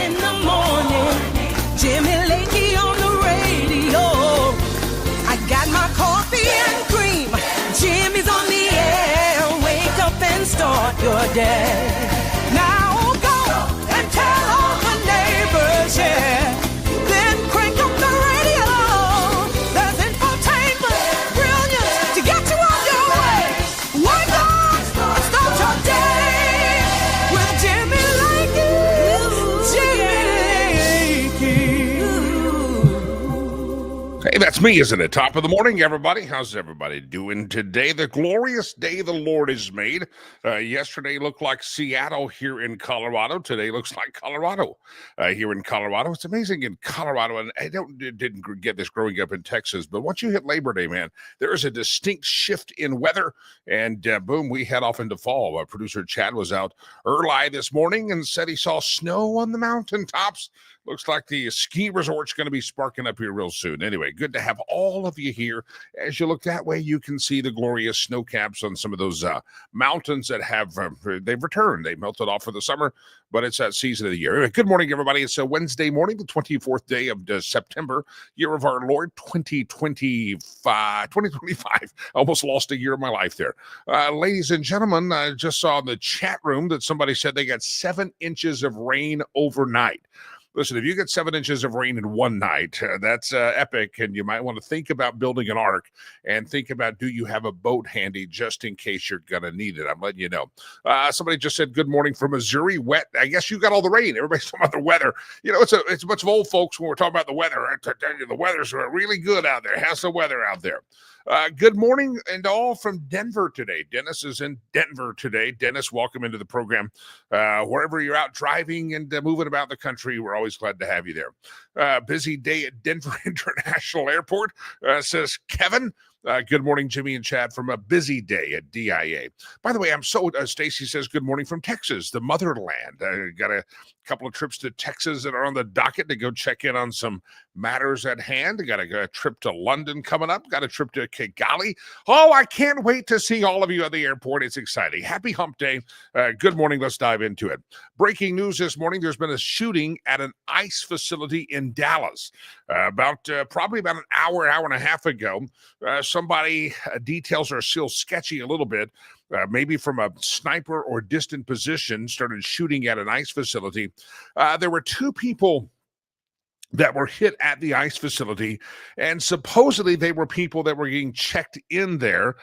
in the morning. Jimmy Lakey on the radio. I got my coffee and cream. Jimmy's on the air. Wake up and start your day. Now go and tell all the neighbors, yeah. Then crank up the radio. There's infotainment, brilliance to get you on your way. Wake up and start your day with Jimmy Lakey. Hey, that's me, isn't it? Top of the morning, everybody. How's everybody doing today? The glorious day the Lord has made. Yesterday looked like Seattle here in Colorado. Today looks like Colorado here in Colorado. It's amazing in Colorado, and I didn't get this growing up in Texas, but once you hit Labor Day, man, there is a distinct shift in weather, and boom, we head off into fall. Producer Chad was out early this morning and said he saw snow on the mountaintops. Looks like the ski resort's going to be sparking up here real soon. Anyway, good to have all of you here. As you look that way, you can see the glorious snow caps on some of those mountains that have, they've returned. They melted off for the summer, but it's that season of the year. Anyway, good morning, everybody. It's a Wednesday morning, the 24th day of September, year of our Lord, 2025. Almost lost a year of my life there. Ladies and gentlemen, I just saw in the chat room that somebody said they got 7 inches of rain overnight. Listen, if you get 7 inches of rain in one night, that's epic, and you might want to think about building an ark and think about, do you have a boat handy just in case you're going to need it? I'm letting you know. Somebody just said, good morning from Missouri. Wet. I guess you got all the rain. Everybody's talking about the weather. You know, it's a bunch of old folks when we're talking about the weather. I tell you, the weather's really good out there. How's the weather out there? Good morning and all from Denver today. Dennis is in Denver today. Dennis, welcome into the program. Wherever you're out driving and moving about the country, we're always glad to have you there. Busy day at Denver International Airport, says Kevin. Good morning, Jimmy and Chad, from a busy day at DIA. By the way, Stacy says, good morning from Texas, the motherland. Got a couple of trips to Texas that are on the docket to go check in on some matters at hand. Got a trip to London coming up. Got a trip to Kigali. Oh, I can't wait to see all of you at the airport. It's exciting. Happy hump day. Good morning. Let's dive into it. Breaking news this morning. There's been a shooting at an ICE facility in Dallas. Probably about an hour and a half ago. Somebody, details are still sketchy a little bit, maybe from a sniper or distant position, started shooting at an ICE facility. There were 2 people that were hit at the ICE facility, and supposedly they were people that were getting checked in there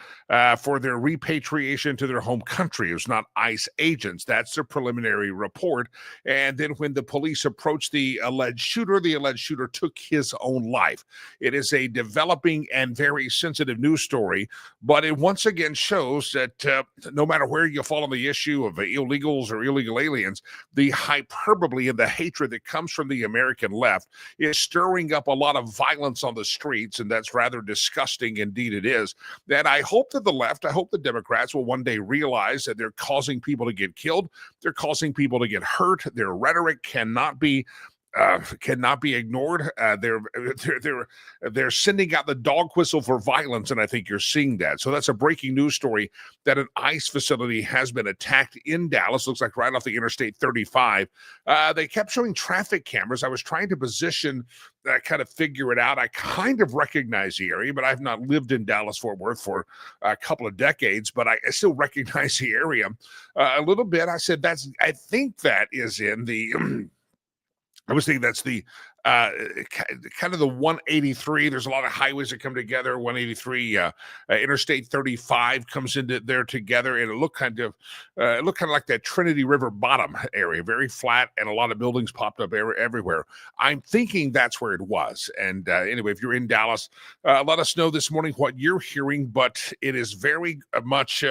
for their repatriation to their home country. It was not ICE agents. That's the preliminary report. And then when the police approached the alleged shooter took his own life. It is a developing and very sensitive news story, but it once again shows that no matter where you fall on the issue of illegals or illegal aliens, the hyperbole and the hatred that comes from the American left is stirring up a lot of violence on the streets, and that's rather disgusting. Indeed it is. And I hope that the Democrats will one day realize that they're causing people to get killed. They're causing people to get hurt. Their rhetoric cannot be ignored. They're sending out the dog whistle for violence, and I think you're seeing that. So that's a breaking news story that an ICE facility has been attacked in Dallas. Looks like right off the Interstate 35. They kept showing traffic cameras. I was trying to position, kind of figure it out. I kind of recognize the area, but I've not lived in Dallas-Fort Worth for a couple of decades, but I still recognize the area a little bit. I said, I think that is in the I was thinking that's the kind of the 183. There's a lot of highways that come together. 183, Interstate 35 comes into there together, and it looked kind of like that Trinity River bottom area, very flat, and a lot of buildings popped up everywhere. I'm thinking that's where it was. And anyway, if you're in Dallas, let us know this morning what you're hearing. But it is very much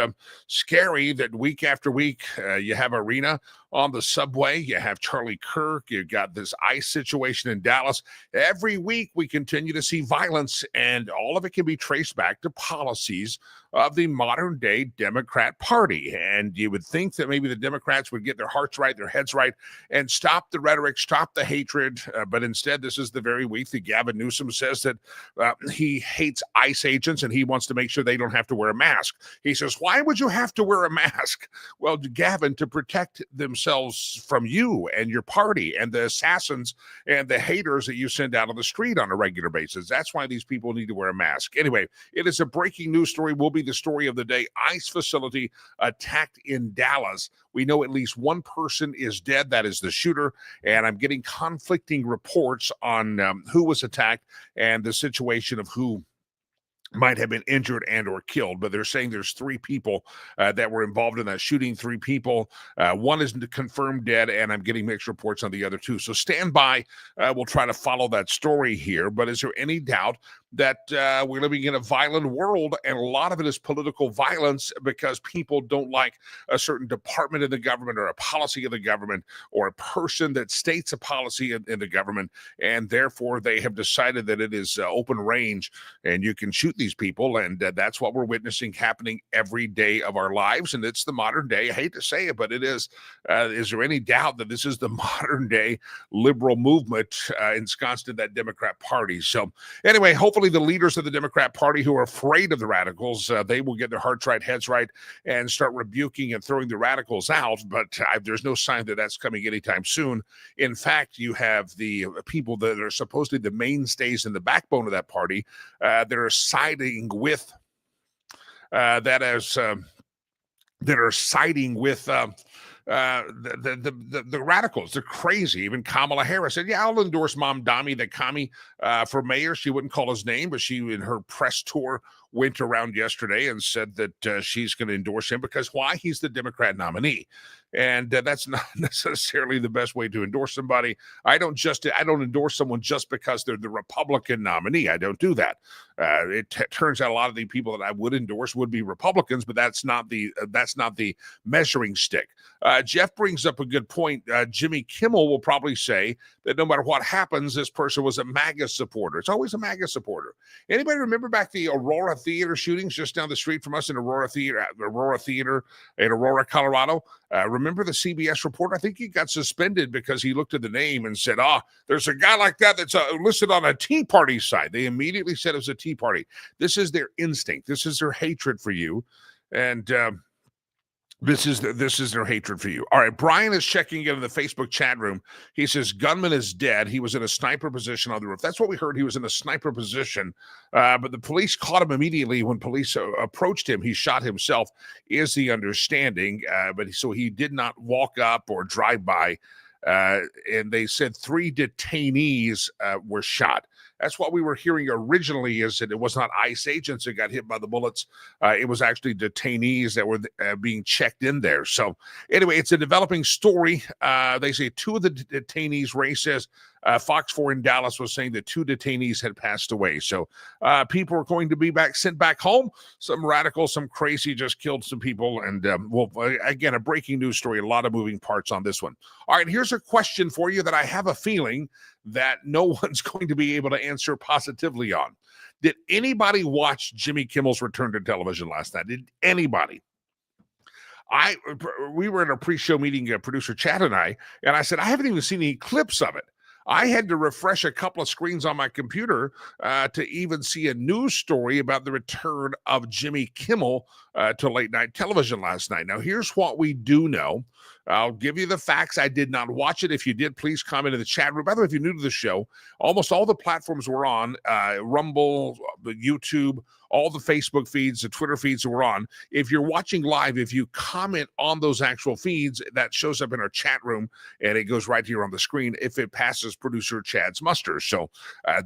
scary that week after week you have Arena on the subway. You have Charlie Kirk. You got this ICE situation in in Dallas. Every week, we continue to see violence, and all of it can be traced back to policies of the modern-day Democrat Party. And you would think that maybe the Democrats would get their hearts right, their heads right, and stop the rhetoric, stop the hatred. But instead, this is the very week that Gavin Newsom says that he hates ICE agents and he wants to make sure they don't have to wear a mask. He says, why would you have to wear a mask? Well, Gavin, to protect themselves from you and your party and the assassins and the haters that you send out on the street on a regular basis. That's why these people need to wear a mask. Anyway, it is a breaking news story. Will be the story of the day. ICE facility attacked in Dallas. We know at least one person is dead. That is the shooter. And I'm getting conflicting reports on who was attacked and the situation of who might have been injured and or killed, but they're saying there's 3 people that were involved in that shooting. 3 people. One is confirmed dead, and I'm getting mixed reports on the other 2. So stand by. We'll try to follow that story here. But is there any doubt that we're living in a violent world, and a lot of it is political violence because people don't like a certain department of the government or a policy of the government or a person that states a policy in the government, and therefore they have decided that it is open range and you can shoot these people, and that's what we're witnessing happening every day of our lives, and it's the modern day. I hate to say it, but it is. Is there any doubt that this is the modern day liberal movement ensconced in that Democrat Party? So anyway, hopefully the leaders of the Democrat Party who are afraid of the radicals, they will get their hearts right, heads right, and start rebuking and throwing the radicals out, but there's no sign that that's coming anytime soon. In fact, you have the people that are supposedly the mainstays and the backbone of that party that are siding with the radicals. They're crazy. Even Kamala Harris said, yeah, I'll endorse Mom Dami, the commie, for mayor. She wouldn't call his name, but she, in her press tour, went around yesterday and said that she's going to endorse him because why? He's the Democrat nominee. And that's not necessarily the best way to endorse somebody. I don't endorse someone just because they're the Republican nominee. I don't do that. It turns out a lot of the people that I would endorse would be Republicans, but that's not the measuring stick. Jeff brings up a good point. Jimmy Kimmel will probably say that no matter what happens, this person was a MAGA supporter. It's always a MAGA supporter. Anybody remember back the Aurora Theater shootings just down the street from us in Aurora Theater in Aurora, Colorado? Remember the CBS reporter? I think he got suspended because he looked at the name and said, there's a guy like that that's listed on a Tea Party site. They immediately said it was a Tea Party. This is their instinct. This is their hatred for you. And this is their hatred for you. All right, Brian is checking in the Facebook chat room. He says, gunman is dead. He was in a sniper position on the roof. That's what we heard. He was in a sniper position, but the police caught him immediately. When police approached him, he shot himself, is the understanding. So he did not walk up or drive by. And they said 3 detainees were shot. That's what we were hearing originally, is that it was not ICE agents that got hit by the bullets. It was actually detainees that were being checked in there. So anyway, it's a developing story. They say 2 of the detainees, Ray says, Fox 4 in Dallas was saying that 2 detainees had passed away. So people are going to be sent back home. Some radical, some crazy just killed some people. And again, a breaking news story, a lot of moving parts on this one. All right, here's a question for you that I have a feeling that no one's going to be able to answer positively on. Did anybody watch Jimmy Kimmel's return to television last night? Did anybody? We were in a pre-show meeting, producer Chad and I said, I haven't even seen any clips of it. I had to refresh a couple of screens on my computer to even see a news story about the return of Jimmy Kimmel to late night television last night. Now, here's what we do know. I'll give you the facts. I did not watch it. If you did, please comment in the chat room. By the way, if you're new to the show, almost all the platforms we're on, Rumble, YouTube, all the Facebook feeds, the Twitter feeds that we're on. If you're watching live, if you comment on those actual feeds, that shows up in our chat room, and it goes right here on the screen if it passes producer Chad's muster. So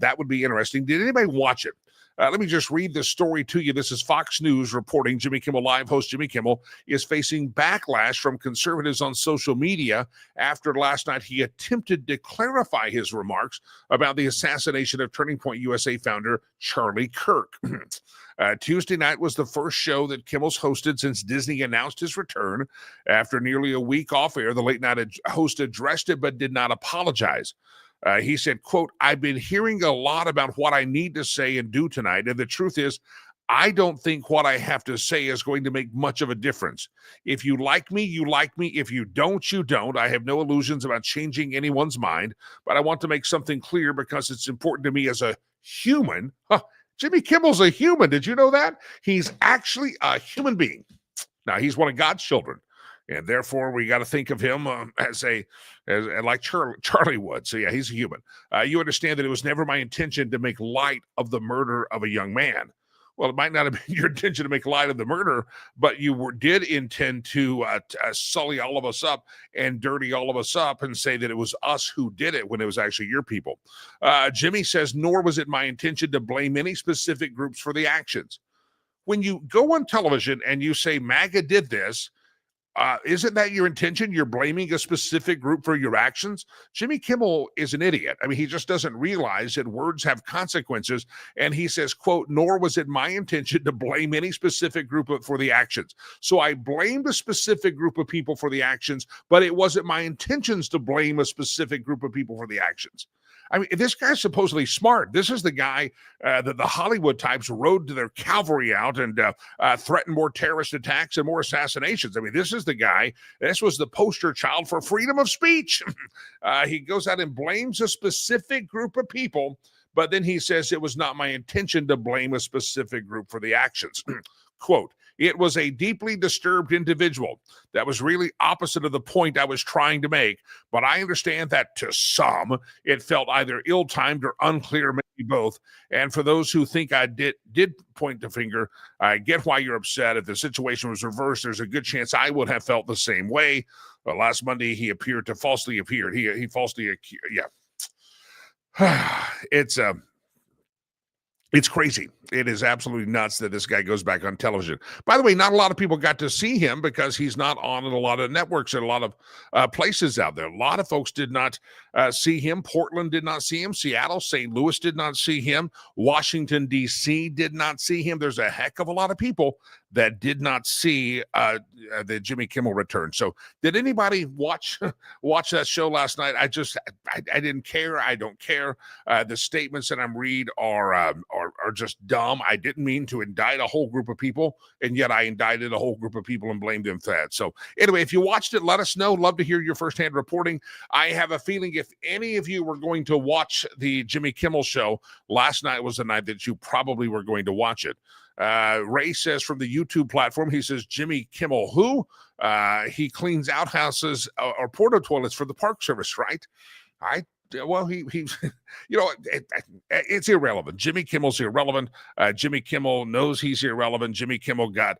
that would be interesting. Did anybody watch it? Let me just read this story to you. This is Fox News reporting. Jimmy Kimmel Live host Jimmy Kimmel is facing backlash from conservatives on social media after last night he attempted to clarify his remarks about the assassination of Turning Point USA founder Charlie Kirk. Tuesday night was the first show that Kimmel's hosted since Disney announced his return. After nearly a week off air, the late night host addressed it but did not apologize. He said, quote, "I've been hearing a lot about what I need to say and do tonight. And the truth is, I don't think what I have to say is going to make much of a difference. If you like me, you like me. If you don't, you don't. I have no illusions about changing anyone's mind, but I want to make something clear because it's important to me as a human." Jimmy Kimmel's a human. Did you know that? He's actually a human being. Now, he's one of God's children, and therefore we got to think of him as like Charlie would. So, yeah, he's a human. You understand that it was never my intention to make light of the murder of a young man. Well, it might not have been your intention to make light of the murder, but you did intend to sully all of us up and dirty all of us up and say that it was us who did it when it was actually your people. Jimmy says, "Nor was it my intention to blame any specific groups for the actions." When you go on television and you say MAGA did this, isn't that your intention? You're blaming a specific group for your actions. Jimmy Kimmel is an idiot. I mean, he just doesn't realize that words have consequences. And he says, quote, "Nor was it my intention to blame any specific group for the actions." So I blamed a specific group of people for the actions, but it wasn't my intentions to blame a specific group of people for the actions. I mean, this guy's supposedly smart. This is the guy that the Hollywood types rode to their cavalry out and threatened more terrorist attacks and more assassinations. I mean, this is the guy. This was the poster child for freedom of speech. He goes out and blames a specific group of people, but then he says it was not my intention to blame a specific group for the actions. Quote, "It was a deeply disturbed individual that was really opposite of the point I was trying to make, but I understand that to some, it felt either ill-timed or unclear, maybe both. And for those who think I did point the finger, I get why you're upset. If the situation was reversed, there's a good chance I would have felt the same way. Last Monday, he falsely appeared. He falsely accused." Yeah. It's crazy. It is absolutely nuts that this guy goes back on television. By the way, not a lot of people got to see him because he's not on a lot of networks and a lot of places out there. A lot of folks did not see him. Portland did not see him. Seattle, St. Louis did not see him. Washington, D.C. did not see him. There's a heck of a lot of people that did not see the Jimmy Kimmel return. So did anybody watch that show last night? I didn't care. I don't care. The statements that I'm read are just dumb. I didn't mean to indict a whole group of people, and yet I indicted a whole group of people and blamed them for that. So anyway, if you watched it, let us know. Love to hear your firsthand reporting. I have a feeling if any of you were going to watch the Jimmy Kimmel show, last night was the night that you probably were going to watch it. Ray says from the YouTube platform, he says, "Jimmy Kimmel who? He cleans outhouses or porta toilets for the Park Service, right?" Well, he it's irrelevant. Jimmy Kimmel's irrelevant. Jimmy Kimmel knows he's irrelevant. Jimmy Kimmel got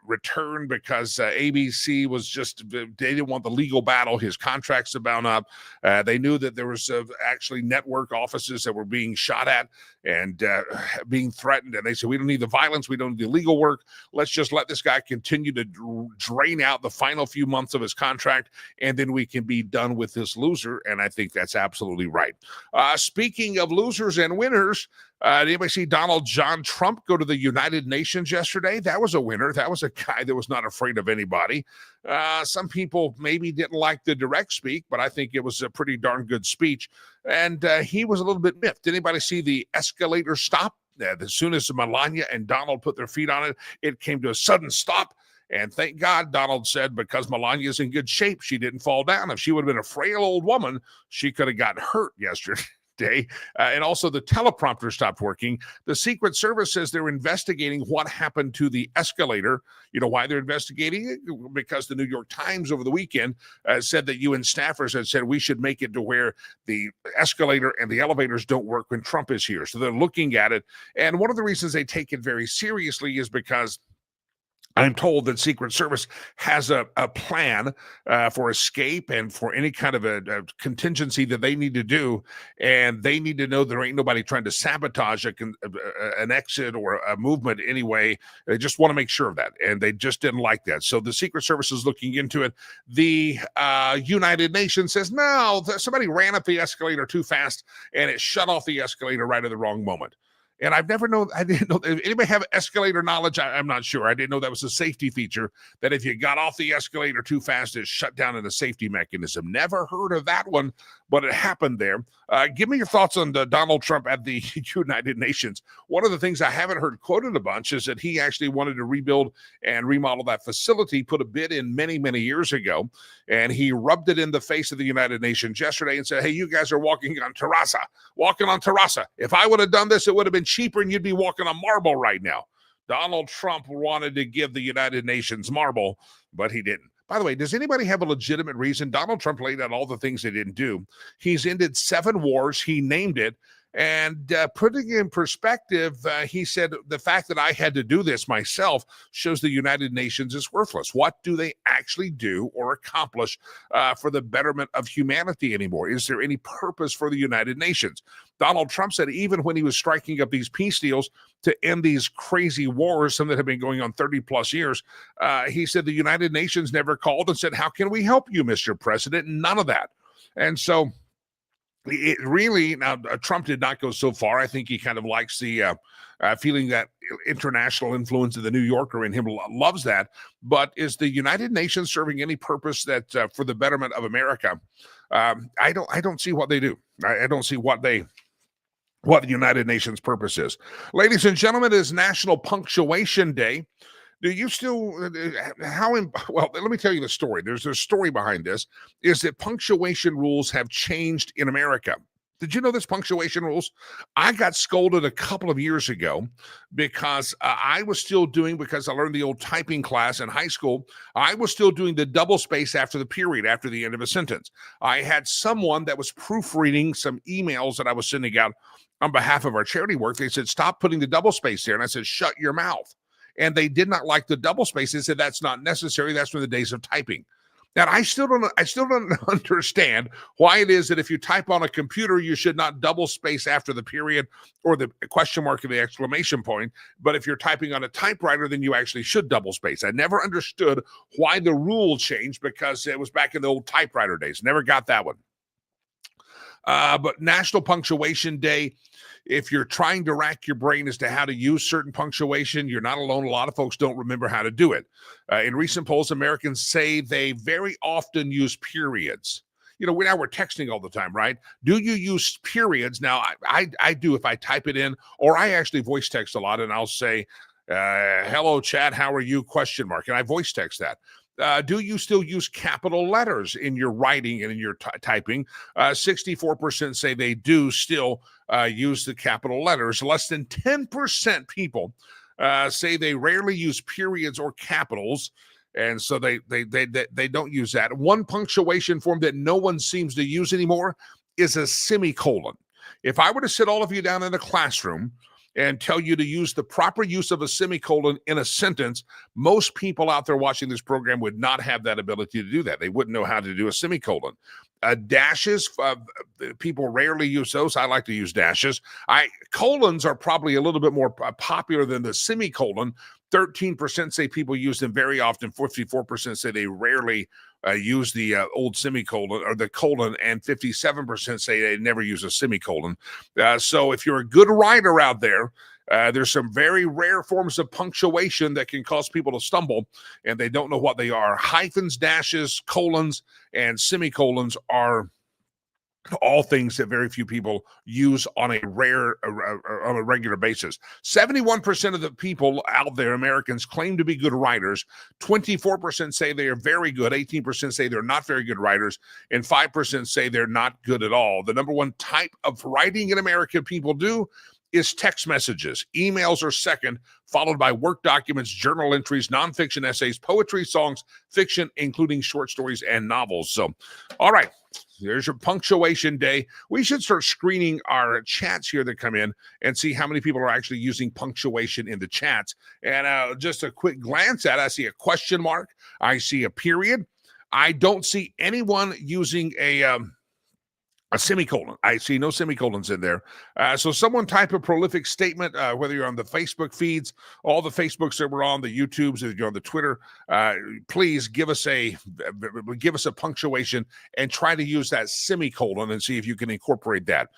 returned because ABC was they didn't want the legal battle. His contract's about up. They knew that there was actually network offices that were being shot at and being threatened. And they said, "We don't need the violence. We don't need the legal work. Let's just let this guy continue to drain out the final few months of his contract, and then we can be done with this loser." And I think that's absolutely right. Speaking of losers and winners, did anybody see Donald John Trump go to the United Nations yesterday? That was a winner. That was a guy that was not afraid of anybody. Some people maybe didn't like the direct speak, but I think it was a pretty darn good speech. And he was a little bit miffed. Did anybody see the escalator stop? As soon as Melania and Donald put their feet on it, it came to a sudden stop. And thank God, Donald said, because Melania's in good shape, she didn't fall down. If she would have been a frail old woman, she could have gotten hurt yesterday. And also the teleprompter stopped working. The Secret Service says they're investigating what happened to the escalator. You know why they're investigating it? Because the New York Times over the weekend said that UN staffers had said we should make it to where the escalator and the elevators don't work when Trump is here. So they're looking at it. And one of the reasons they take it very seriously is because I'm told that Secret Service has a plan for escape and for any kind of a contingency that they need to do. And they need to know there ain't nobody trying to sabotage an exit or a movement anyway. They just want to make sure of that. And they just didn't like that. So the Secret Service is looking into it. The United Nations says, no, somebody ran up the escalator too fast and it shut off the escalator right at the wrong moment. And I didn't know, if anybody have escalator knowledge? I'm not sure. I didn't know that was a safety feature, that if you got off the escalator too fast, it shut down in a safety mechanism. Never heard of that one, but it happened there. Give me your thoughts on Donald Trump at the United Nations. One of the things I haven't heard quoted a bunch is that he actually wanted to rebuild and remodel that facility, put a bid in many, many years ago, and he rubbed it in the face of the United Nations yesterday and said, hey, you guys are walking on terraza. If I would have done this, it would have been cheaper and you'd be walking on marble right now. Donald Trump wanted to give the United Nations marble, but he didn't. By the way, does anybody have a legitimate reason? Donald Trump laid out all the things they didn't do. He's ended 7 wars. He named it. And putting in perspective, he said, the fact that I had to do this myself shows the United Nations is worthless. What do they actually do or accomplish for the betterment of humanity anymore? Is there any purpose for the United Nations? Donald Trump said even when he was striking up these peace deals to end these crazy wars, some that have been going on 30 plus years, he said the United Nations never called and said, how can we help you, Mr. President? None of that. And so it really, now Trump did not go so far. I think he kind of likes the feeling that international influence of the New Yorker in him loves that. But is the United Nations serving any purpose that for the betterment of America? I don't see what they do. I don't see what the United Nations purpose is. Ladies and gentlemen, it is National Punctuation Day. Do you still, well, let me tell you the story. There's a story behind this, is that punctuation rules have changed in America. Did you know this, punctuation rules? I got scolded a couple of years ago because I was still doing, because I learned the old typing class in high school, I was still doing the double space after the period, after the end of a sentence. I had someone that was proofreading some emails that I was sending out on behalf of our charity work. They said, stop putting the double space there. And I said, shut your mouth. And they did not like the double space. They said that's not necessary. That's from the days of typing. Now, I still don't understand why it is that if you type on a computer, you should not double space after the period or the question mark or the exclamation point. But if you're typing on a typewriter, then you actually should double space. I never understood why the rule changed, because it was back in the old typewriter days. Never got that one. But National Punctuation Day, if you're trying to rack your brain as to how to use certain punctuation, you're not alone. A lot of folks don't remember how to do it. In recent polls, Americans say they very often use periods. You know, we're texting all the time, right? Do you use periods? Now, I do if I type it in, or I actually voice text a lot, and I'll say, hello, chat, how are you, ? And I voice text that. Do you still use capital letters in your writing and in your typing? 64% say they do still use the capital letters. Less than 10% people say they rarely use periods or capitals, and so they don't use that. One punctuation form that no one seems to use anymore is a semicolon. If I were to sit all of you down in a classroom and tell you to use the proper use of a semicolon in a sentence, most people out there watching this program would not have that ability to do that. They wouldn't know how to do a semicolon. Dashes, people rarely use those. I like to use dashes. Colons are probably a little bit more popular than the semicolon. 13% say people use them very often. 54% say they rarely use the old semicolon or the colon, and 57% say they never use a semicolon. So if you're a good writer out there, there's some very rare forms of punctuation that can cause people to stumble, and they don't know what they are. Hyphens, dashes, colons, and semicolons are all things that very few people use on a regular basis. 71% of the people out there, Americans, claim to be good writers. 24% say they are very good. 18% say they're not very good writers. And 5% say they're not good at all. The number one type of writing in America people do is text messages. Emails are second, followed by work documents, journal entries, nonfiction essays, poetry, songs, fiction, including short stories and novels. So, all right, there's your punctuation day. We should start screening our chats here that come in and see how many people are actually using punctuation in the chats. And just a quick glance at it, I see a question mark. I see a period. I don't see anyone using a semicolon. I see no semicolons in there. So someone type a prolific statement, whether you're on the Facebook feeds, all the Facebooks that we're on, the YouTubes, if you're on the Twitter, please give us a punctuation and try to use that semicolon and see if you can incorporate that.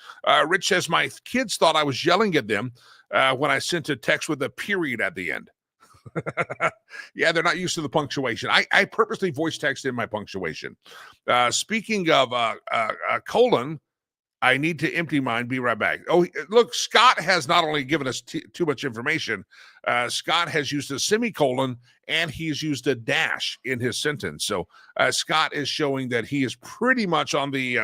Rich says, my kids thought I was yelling at them when I sent a text with a period at the end. Yeah, they're not used to the punctuation. I purposely voice text in my punctuation. Speaking of colon, I need to empty mine. Be right back. Oh, look, Scott has not only given us too much information, Scott has used a semicolon and he's used a dash in his sentence. So Scott is showing that he is pretty much on the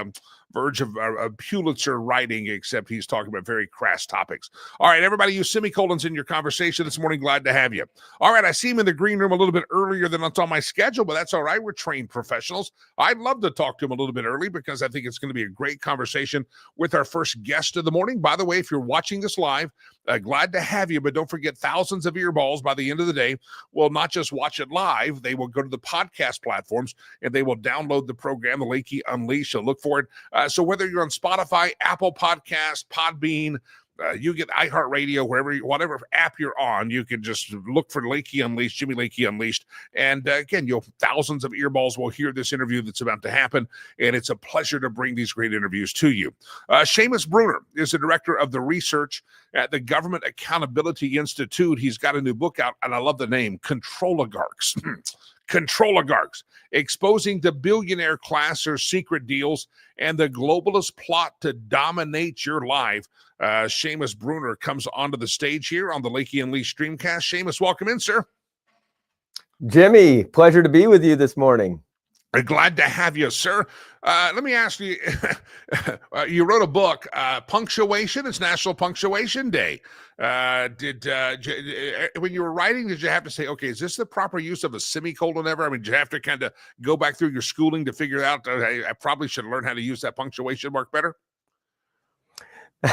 verge of Pulitzer writing, except he's talking about very crass topics. All right, everybody use semicolons in your conversation this morning. Glad to have you. All right, I see him in the green room a little bit earlier than it's on my schedule, but that's all right. We're trained professionals. I'd love to talk to him a little bit early because I think it's going to be a great conversation with our first guest of the morning. By the way, if you're watching this live, glad to have you, but don't forget thousands of earballs by the end of the day will not just watch it live, they will go to the podcast platforms and they will download the program, the Lakey Unleashed. So look for it. So whether you're on Spotify, Apple Podcast, Podbean, you get iHeartRadio, whatever app you're on, you can just look for Lakey Unleashed, Jimmy Lakey Unleashed. And again, thousands of earballs will hear this interview that's about to happen. And it's a pleasure to bring these great interviews to you. Seamus Bruner is the director of the research at the Government Accountability Institute. He's got a new book out, and I love the name, Controligarchs. Controligarchs, exposing the billionaire class' secret deals and the globalist plot to dominate your life. Seamus Bruner comes onto the stage here on the Lakey Unleashed Streamcast. Seamus, welcome in, sir. Jimmy, pleasure to be with you this morning. Glad to have you, sir. Let me ask you, you wrote a book, Punctuation. It's National Punctuation Day. When you were writing, did you have to say, okay, is this the proper use of a semicolon ever? I mean, did you have to kind of go back through your schooling to figure out, I probably should learn how to use that punctuation mark better?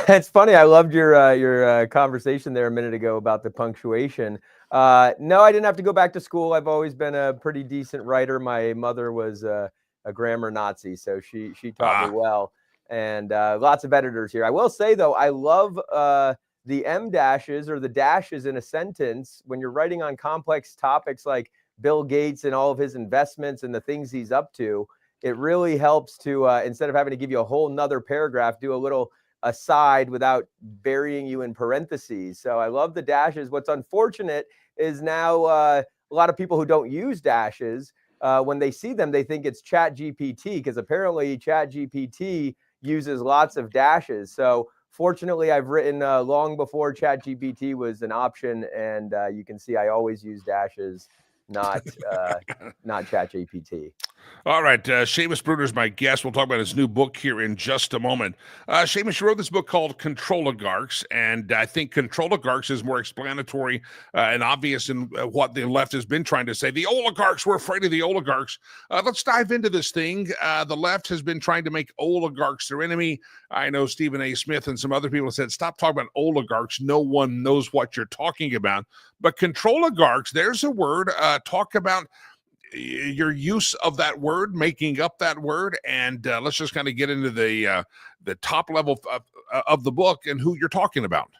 It's funny. I loved your conversation there a minute ago about the punctuation. No, I didn't have to go back to school. I've always been a pretty decent writer. My mother was a grammar Nazi, so she taught me well. And lots of editors here. I will say, though, I love the M dashes or the dashes in a sentence when you're writing on complex topics like Bill Gates and all of his investments and the things he's up to. It really helps to, instead of having to give you a whole nother paragraph, do a little aside without burying you in parentheses. So I love the dashes. What's unfortunate is now a lot of people who don't use dashes, when they see them, they think it's Chat GPT, because apparently Chat GPT uses lots of dashes. So fortunately, I've written long before Chat GPT was an option, and you can see I always use dashes, not Chat GPT. All right, Seamus Bruner is my guest. We'll talk about his new book here in just a moment. Seamus, you wrote this book called Controligarchs, and I think Controligarchs is more explanatory and obvious in what the left has been trying to say. The oligarchs, we're afraid of the oligarchs. Let's dive into this thing. The left has been trying to make oligarchs their enemy. I know Stephen A. Smith and some other people said, stop talking about oligarchs. No one knows what you're talking about. But controligarchs, there's a word. Talk about your use of that word, making up that word, and let's just kind of get into the top level of the book and who you're talking about.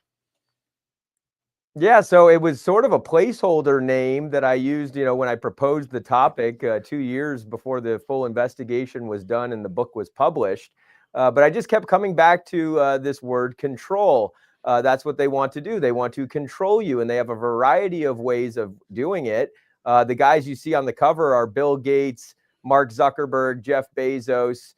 Yeah, so it was sort of a placeholder name that I used, when I proposed the topic 2 years before the full investigation was done and the book was published. But I just kept coming back to this word control. That's what they want to do. They want to control you, and they have a variety of ways of doing it. The guys you see on the cover are Bill Gates, Mark Zuckerberg, Jeff Bezos,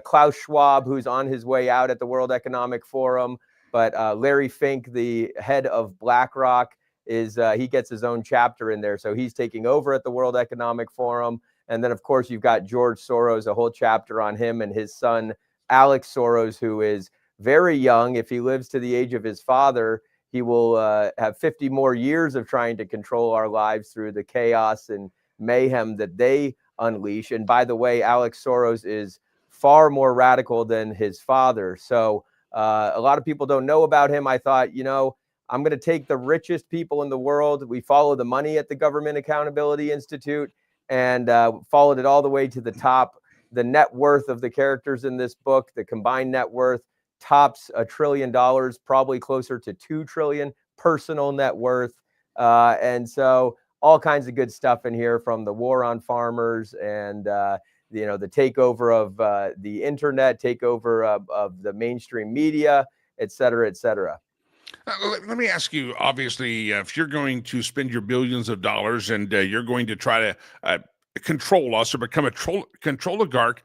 Klaus Schwab, who's on his way out at the World Economic Forum. But Larry Fink, the head of BlackRock, he gets his own chapter in there. So he's taking over at the World Economic Forum. And then, of course, you've got George Soros, a whole chapter on him and his son, Alex Soros, who is very young. If he lives to the age of his father, he will have 50 more years of trying to control our lives through the chaos and mayhem that they unleash. And by the way, Alex Soros is far more radical than his father. So a lot of people don't know about him. I thought, I'm going to take the richest people in the world. We follow the money at the Government Accountability Institute and followed it all the way to the top. The net worth of the characters in this book, the combined net worth, tops $1 trillion, probably closer to 2 trillion personal net worth. And so all kinds of good stuff in here, from the war on farmers and, the takeover of the internet, takeover of the mainstream media, et cetera, et cetera. Let me ask you, obviously, if you're going to spend your billions of dollars and you're going to try to control us or become a control oligarch,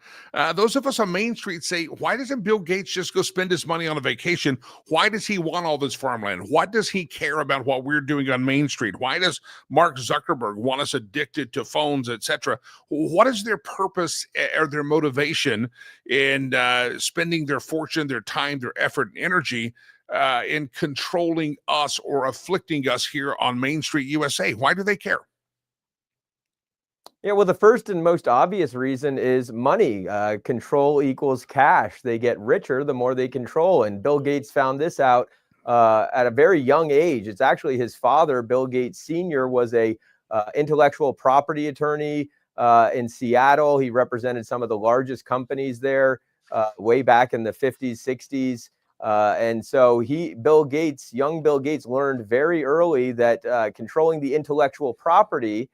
those of us on Main Street say, why doesn't Bill Gates just go spend his money on a vacation? Why does he want all this farmland? What does he care about what we're doing on Main Street? Why does Mark Zuckerberg want us addicted to phones, etc.? What is their purpose or their motivation in spending their fortune, their time, their effort, and energy in controlling us or afflicting us here on Main Street, USA? Why do they care? Yeah, well, the first and most obvious reason is money. Control equals cash. They get richer the more they control. And Bill Gates found this out at a very young age. It's actually his father, Bill Gates Sr., was a intellectual property attorney in Seattle. He represented some of the largest companies there way back in the 50s, 60s. And so young Bill Gates learned very early that controlling the intellectual property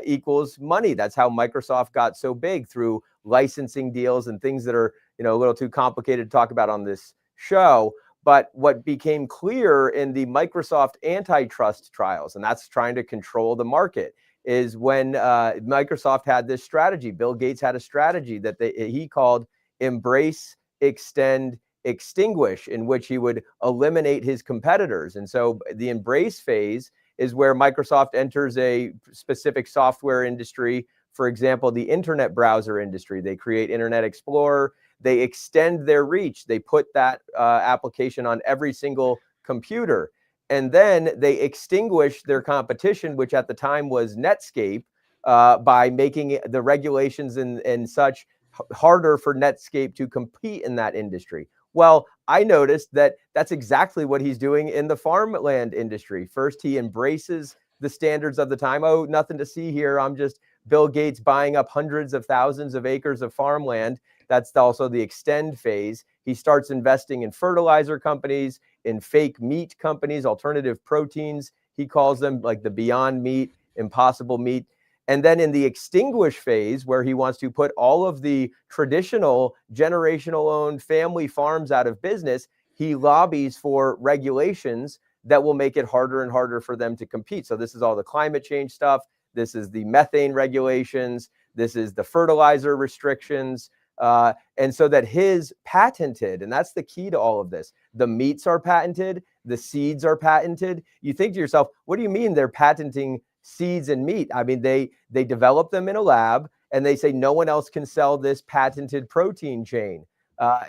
equals money. That's how Microsoft got so big, through licensing deals and things that are, a little too complicated to talk about on this show. But what became clear in the Microsoft antitrust trials, and that's trying to control the market, is when Microsoft had this strategy. Bill Gates had a strategy that he called embrace, extend, extinguish, in which he would eliminate his competitors. And so the embrace phase is where Microsoft enters a specific software industry. For example, the internet browser industry. They create Internet Explorer. They extend their reach. They put that application on every single computer. And then they extinguish their competition, which at the time was Netscape, by making the regulations and such harder for Netscape to compete in that industry. Well, I noticed that that's exactly what he's doing in the farmland industry. First, he embraces the standards of the time. Oh, nothing to see here. I'm just Bill Gates buying up hundreds of thousands of acres of farmland. That's also the extend phase. He starts investing in fertilizer companies, in fake meat companies, alternative proteins. He calls them, like the Beyond Meat, Impossible Meat. And then in the extinguish phase, where he wants to put all of the traditional generational owned family farms out of business, he lobbies for regulations that will make it harder and harder for them to compete. So this is all the climate change stuff. This is the methane regulations. This is the fertilizer restrictions. And so that his patented, and that's the key to all of this, the meats are patented, the seeds are patented. You think to yourself, what do you mean they're patenting seeds and meat? I mean, they develop them in a lab, and they say no one else can sell this patented protein chain.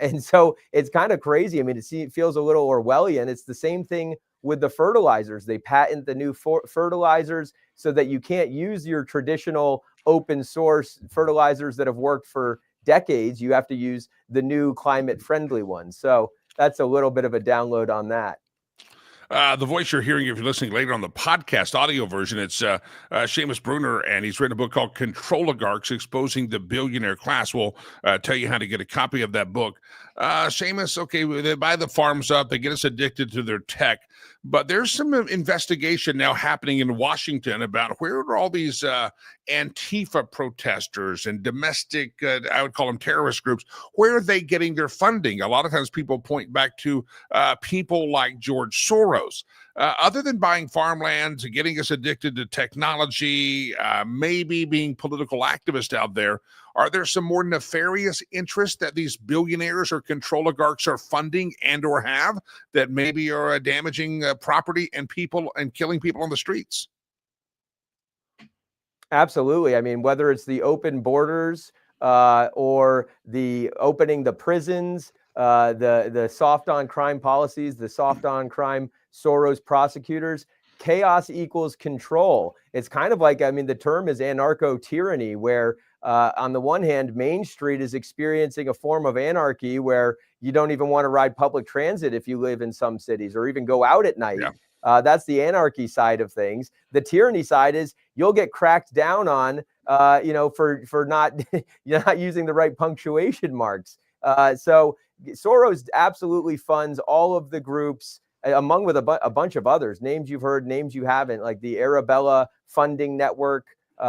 And so it's kind of crazy. I mean, it feels a little Orwellian. It's the same thing with the fertilizers. They patent the new fertilizers so that you can't use your traditional open source fertilizers that have worked for decades. You have to use the new climate friendly ones. So that's a little bit of a download on that. The voice you're hearing, if you're listening later on the podcast audio version, it's Seamus Bruner, and he's written a book called Control Oligarchs, Exposing the Billionaire Class. We'll tell you how to get a copy of that book. Seamus, okay, they buy the farms up, they get us addicted to their tech, but there's some investigation now happening in Washington about where are all these Antifa protesters and domestic, I would call them terrorist groups, where are they getting their funding? A lot of times people point back to people like George Soros. Other than buying farmlands and getting us addicted to technology, maybe being political activists out there, are there some more nefarious interests that these billionaires or control oligarchs are funding and or have that maybe are damaging property and people and killing people on the streets? Absolutely. I mean, whether it's the open borders or the opening the prisons, the soft on crime policies, the soft on crime Soros prosecutors, chaos equals control. It's kind of like, I mean, the term is anarcho-tyranny, where on the one hand, Main Street is experiencing a form of anarchy where you don't even want to ride public transit if you live in some cities, or even go out at night. Yeah. That's the anarchy side of things. The tyranny side is you'll get cracked down on, for not not using the right punctuation marks. So Soros absolutely funds all of the groups, among with a bunch of others, names you've heard, names you haven't, like the Arabella Funding Network.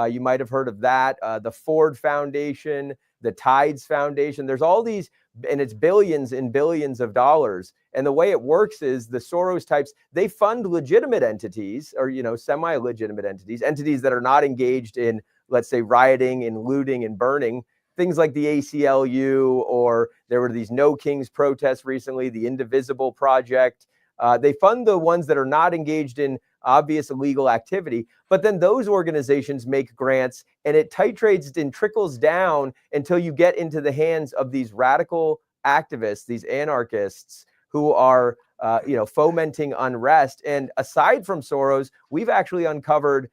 You might have heard of that. The Ford Foundation, the Tides Foundation. There's all these and it's billions and billions of dollars. And the way it works is the Soros types, they fund legitimate entities, or, semi-legitimate entities that are not engaged in, let's say, rioting and looting and burning, things like the ACLU, or there were these No Kings protests recently, the Indivisible Project. They fund the ones that are not engaged in obvious illegal activity, but then those organizations make grants, and it titrates and trickles down until you get into the hands of these radical activists, these anarchists who are fomenting unrest. And aside from Soros, we've actually uncovered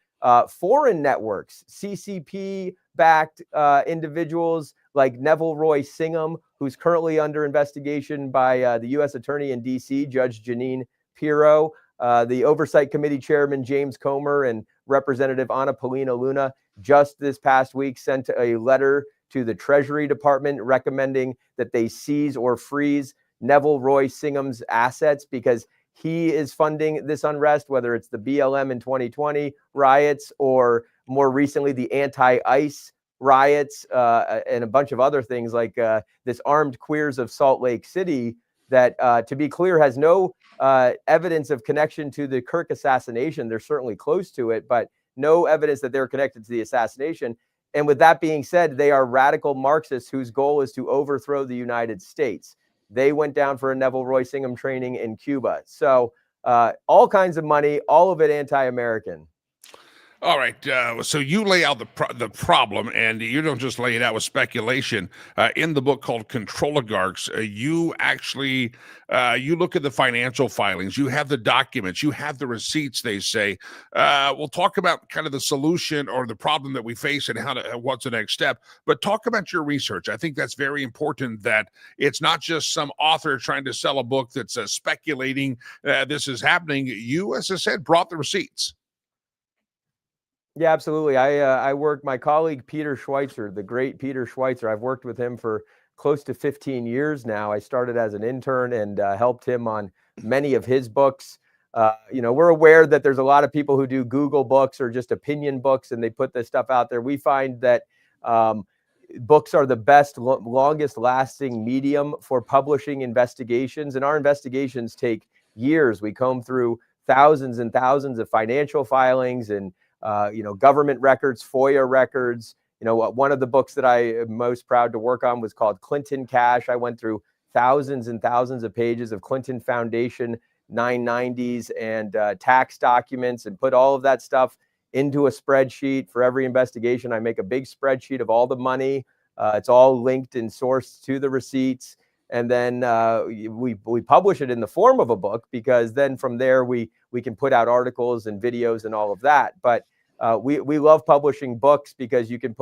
foreign networks, CCP-backed individuals like Neville Roy Singham, who's currently under investigation by the U.S. Attorney in D.C., Judge Janine Pirro, the Oversight Committee Chairman James Comer, and Representative Anna Paulina Luna just this past week sent a letter to the Treasury Department recommending that they seize or freeze Neville Roy Singham's assets because he is funding this unrest, whether it's the BLM in 2020 riots or more recently the anti-ICE riots and a bunch of other things like this Armed Queers of Salt Lake City that, to be clear, has no evidence of connection to the Kirk assassination. They're certainly close to it, but no evidence that they're connected to the assassination. And with that being said, they are radical Marxists whose goal is to overthrow the United States. They went down for a Neville Roy Singham training in Cuba. So all kinds of money, all of it anti-American. All right. So you lay out the problem, and you don't just lay it out with speculation. In the book called Controligarchs, you actually you look at the financial filings. You have the documents. You have the receipts, they say. We'll talk about kind of the solution or the problem that we face and what's the next step. But talk about your research. I think that's very important, that it's not just some author trying to sell a book that's speculating this is happening. You, as I said, brought the receipts. Yeah, absolutely. I work, my colleague, Peter Schweitzer, the great Peter Schweitzer, I've worked with him for close to 15 years now. I started as an intern and helped him on many of his books. We're aware that there's a lot of people who do Google books or just opinion books, and they put this stuff out there. We find that books are the best, longest lasting medium for publishing investigations. And our investigations take years. We comb through thousands and thousands of financial filings and government records, FOIA records. One of the books that I am most proud to work on was called Clinton Cash. I went through thousands and thousands of pages of Clinton Foundation 990s and tax documents and put all of that stuff into a spreadsheet. For every investigation, I make a big spreadsheet of all the money. It's all linked and sourced to the receipts. And then we publish it in the form of a book, because then from there we can put out articles and videos and all of that. But we love publishing books because you can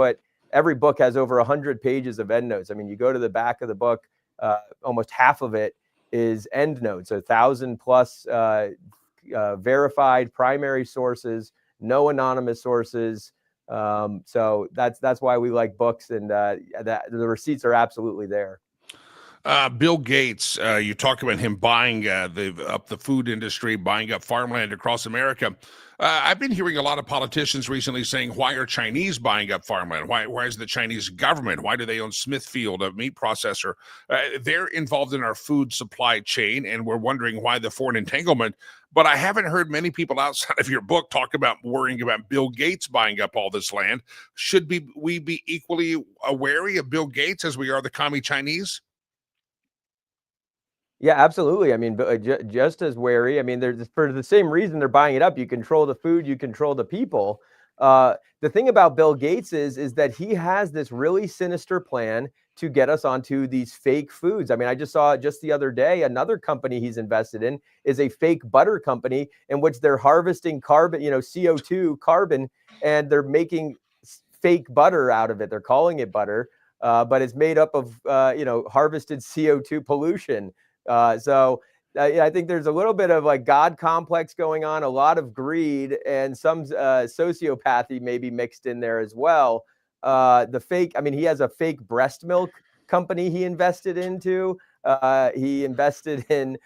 every book has over 100 pages of endnotes. I mean, you go to the back of the book, almost half of it is endnotes, 1,000 plus verified primary sources, no anonymous sources. So that's why we like books, and the receipts are absolutely there. Bill Gates, you talk about him buying up the food industry, buying up farmland across America. I've been hearing a lot of politicians recently saying, why are Chinese buying up farmland? Why is the Chinese government? Why do they own Smithfield, a meat processor? They're involved in our food supply chain, and we're wondering why the foreign entanglement. But I haven't heard many people outside of your book talk about worrying about Bill Gates buying up all this land. Should we be equally wary of Bill Gates as we are the commie Chinese? Yeah, absolutely. I mean, just as wary. I mean, for the same reason they're buying it up. You control the food, you control the people. The thing about Bill Gates is that he has this really sinister plan to get us onto these fake foods. I mean, I just saw just the other day, another company he's invested in is a fake butter company in which they're harvesting carbon, CO2 carbon, and they're making fake butter out of it. They're calling it butter, but it's made up of, harvested CO2 pollution. So I think there's a little bit of like God complex going on, a lot of greed, and some sociopathy maybe mixed in there as well. He has a fake breast milk company he invested into. He invested in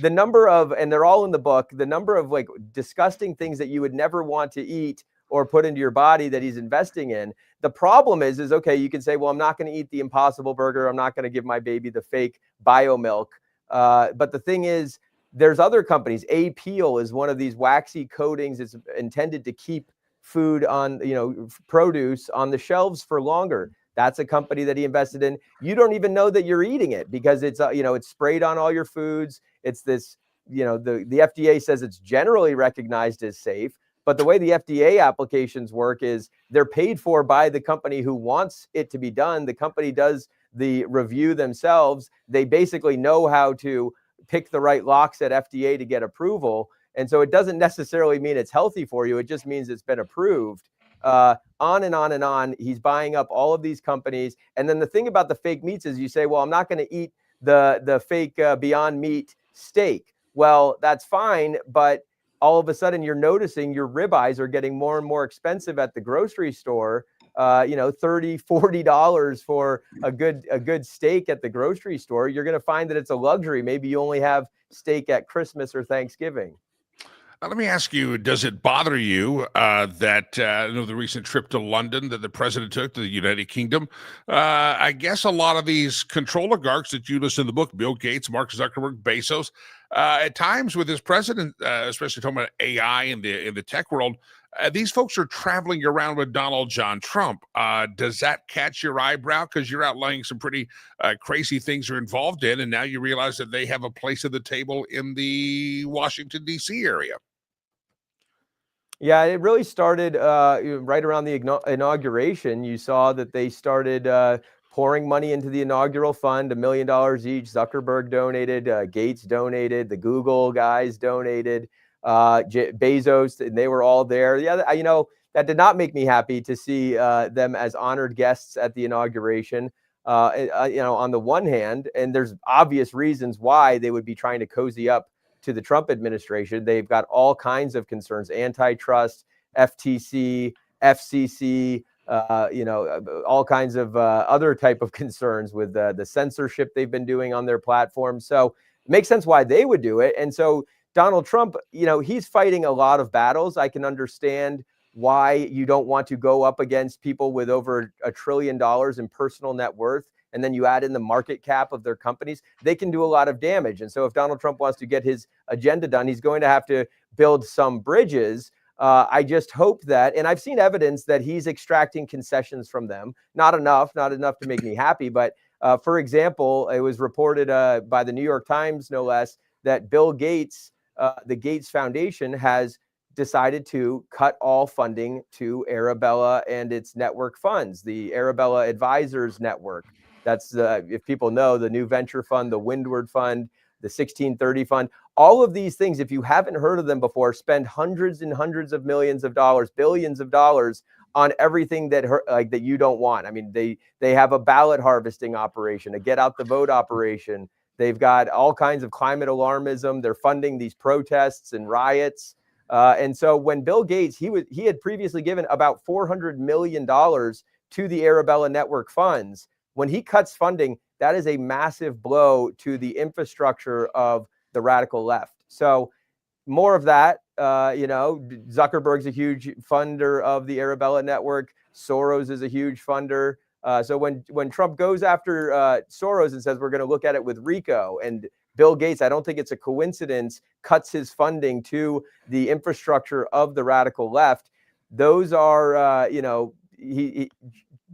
the number of, and they're all in the book, the number of like disgusting things that you would never want to eat or put into your body that he's investing in. The problem is okay, you can say, well, I'm not going to eat the Impossible Burger. I'm not going to give my baby the fake bio milk. But the thing is, there's other companies. A-Peel is one of these waxy coatings. It's intended to keep food on, produce on the shelves for longer. That's a company that he invested in. You don't even know that you're eating it because it's, it's sprayed on all your foods. It's this, the FDA says it's generally recognized as safe. But the way the FDA applications work is they're paid for by the company who wants it to be done. The company does the review themselves. They basically know how to pick the right locks at FDA to get approval. And so it doesn't necessarily mean it's healthy for you. It just means it's been approved. On and on and on. He's buying up all of these companies. And then the thing about the fake meats is you say, well, I'm not going to eat the fake Beyond Meat steak. Well, that's fine. But all of a sudden you're noticing your ribeyes are getting more and more expensive at the grocery store. $30, $40 for a good steak at the grocery store. You're going to find that it's a luxury. Maybe you only have steak at Christmas or Thanksgiving. Now, let me ask you, does it bother you that the recent trip to London that the president took to the United Kingdom? I guess a lot of these control oligarchs that you list in the book, Bill Gates, Mark Zuckerberg, Bezos, at times with this president, especially talking about AI in the tech world, these folks are traveling around with Donald John Trump. Does that catch your eyebrow? Because you're outlining some pretty crazy things you're involved in, and now you realize that they have a place at the table in the Washington, D.C. area. Yeah, it really started right around the inauguration. You saw that they started pouring money into the inaugural fund, $1 million each. Zuckerberg donated, Gates donated, the Google guys donated, Bezos, and they were all there. Yeah, that did not make me happy to see them as honored guests at the inauguration. On the one hand, and there's obvious reasons why they would be trying to cozy up to the Trump administration. They've got all kinds of concerns: antitrust, FTC, FCC, all kinds of other type of concerns with the censorship they've been doing on their platform. So it makes sense why they would do it. And so Donald Trump, he's fighting a lot of battles. I can understand why you don't want to go up against people with over $1 trillion in personal net worth, and then you add in the market cap of their companies. They can do a lot of damage. And so if Donald Trump wants to get his agenda done, he's going to have to build some bridges. I just hope that, and I've seen evidence that he's extracting concessions from them. Not enough to make me happy. But for example, it was reported by the New York Times, no less, that Bill Gates, the Gates Foundation, has decided to cut all funding to Arabella and its network funds, the Arabella Advisors Network. That's, if people know, the New Venture Fund, the Windward Fund, the 1630 Fund. All of these things, if you haven't heard of them before, spend hundreds and hundreds of millions of dollars, billions of dollars on everything that that you don't want. I mean, they have a ballot harvesting operation, a get out the vote operation. They've got all kinds of climate alarmism. They're funding these protests and riots. And so when Bill Gates, he had previously given about $400 million to the Arabella Network funds. When he cuts funding, that is a massive blow to the infrastructure of the radical left. So more of that. Zuckerberg's a huge funder of the Arabella Network. Soros is a huge funder. So when Trump goes after Soros and says we're going to look at it with RICO, and Bill Gates, I don't think it's a coincidence, cuts his funding to the infrastructure of the radical left. Those are,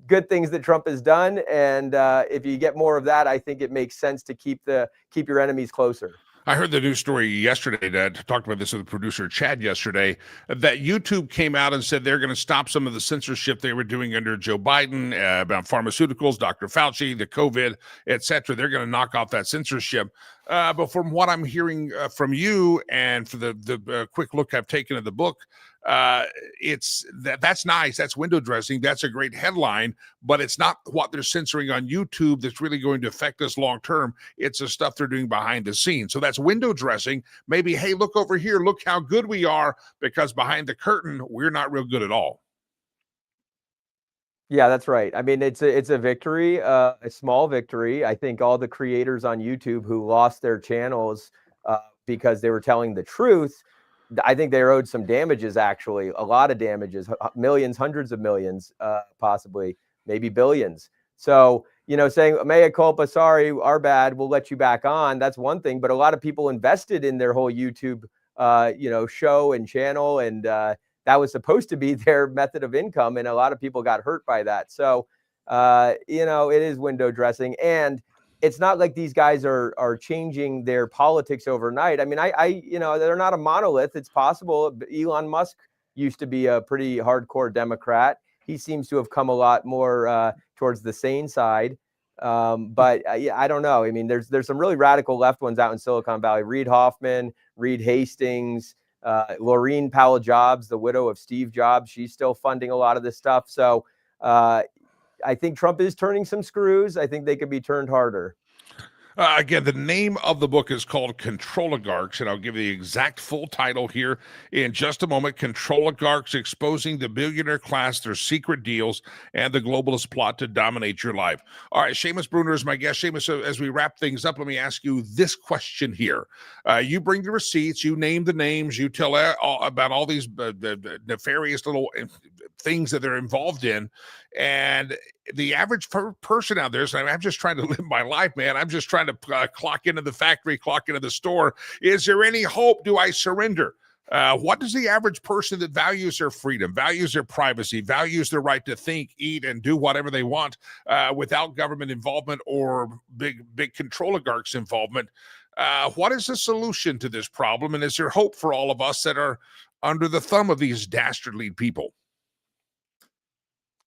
good things that Trump has done. And if you get more of that, I think it makes sense to keep your enemies closer. I heard the news story yesterday that talked about this with the producer Chad yesterday, that YouTube came out and said they're going to stop some of the censorship they were doing under Joe Biden about pharmaceuticals, Dr. Fauci, the COVID, et cetera. They're going to knock off that censorship. But from what I'm hearing from you and for the quick look I've taken at the book, that's nice. That's window dressing. That's a great headline, but it's not what they're censoring on YouTube that's really going to affect us long term. It's the stuff they're doing behind the scenes. So that's window dressing. Maybe, hey, look over here. Look how good we are, because behind the curtain, we're not real good at all. Yeah, that's right. I mean, it's a victory, a small victory. I think all the creators on YouTube who lost their channels because they were telling the truth, I think they're owed some damages, actually, a lot of damages, millions, hundreds of millions, possibly, maybe billions. So, saying mea culpa, sorry, our bad, we'll let you back on. That's one thing. But a lot of people invested in their whole YouTube, show and channel, and that was supposed to be their method of income. And a lot of people got hurt by that. So, it is window dressing. And it's not like these guys are changing their politics overnight. I mean, they're not a monolith. It's possible. Elon Musk used to be a pretty hardcore Democrat. He seems to have come a lot more towards the sane side. But I don't know. I mean, there's some really radical left ones out in Silicon Valley. Reid Hoffman, Reed Hastings, Laureen Powell Jobs, the widow of Steve Jobs. She's still funding a lot of this stuff. So I think Trump is turning some screws. I think they could be turned harder. Again, the name of the book is called Controligarchs, and I'll give you the exact full title here in just a moment. Controligarchs: Exposing the Billionaire Class, Their Secret Deals, and the Globalist Plot to Dominate Your Life. All right, Seamus Bruner is my guest. Seamus, as we wrap things up, let me ask you this question here. You bring the receipts, you name the names, you tell about all these nefarious little things that they're involved in, and the average person out there is, I'm just trying to live my life, man. I'm just trying to clock into the factory, clock into the store. Is there any hope? Do I surrender? What does the average person that values their freedom, values their privacy, values their right to think, eat, and do whatever they want without government involvement or big control oligarchs involvement? What is the solution to this problem? And is there hope for all of us that are under the thumb of these dastardly people?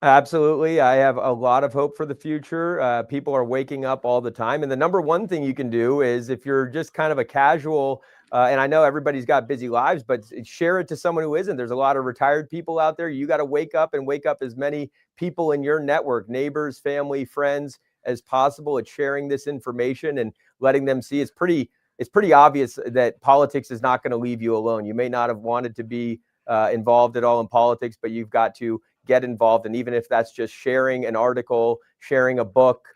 Absolutely. I have a lot of hope for the future. People are waking up all the time. And the number one thing you can do is, if you're just kind of a casual, and I know everybody's got busy lives, but share it to someone who isn't. There's a lot of retired people out there. You got to wake up as many people in your network, neighbors, family, friends, as possible at sharing this information and letting them see. It's pretty obvious that politics is not going to leave you alone. You may not have wanted to be involved at all in politics, but you've got to get involved. And even if that's just sharing an article, sharing a book,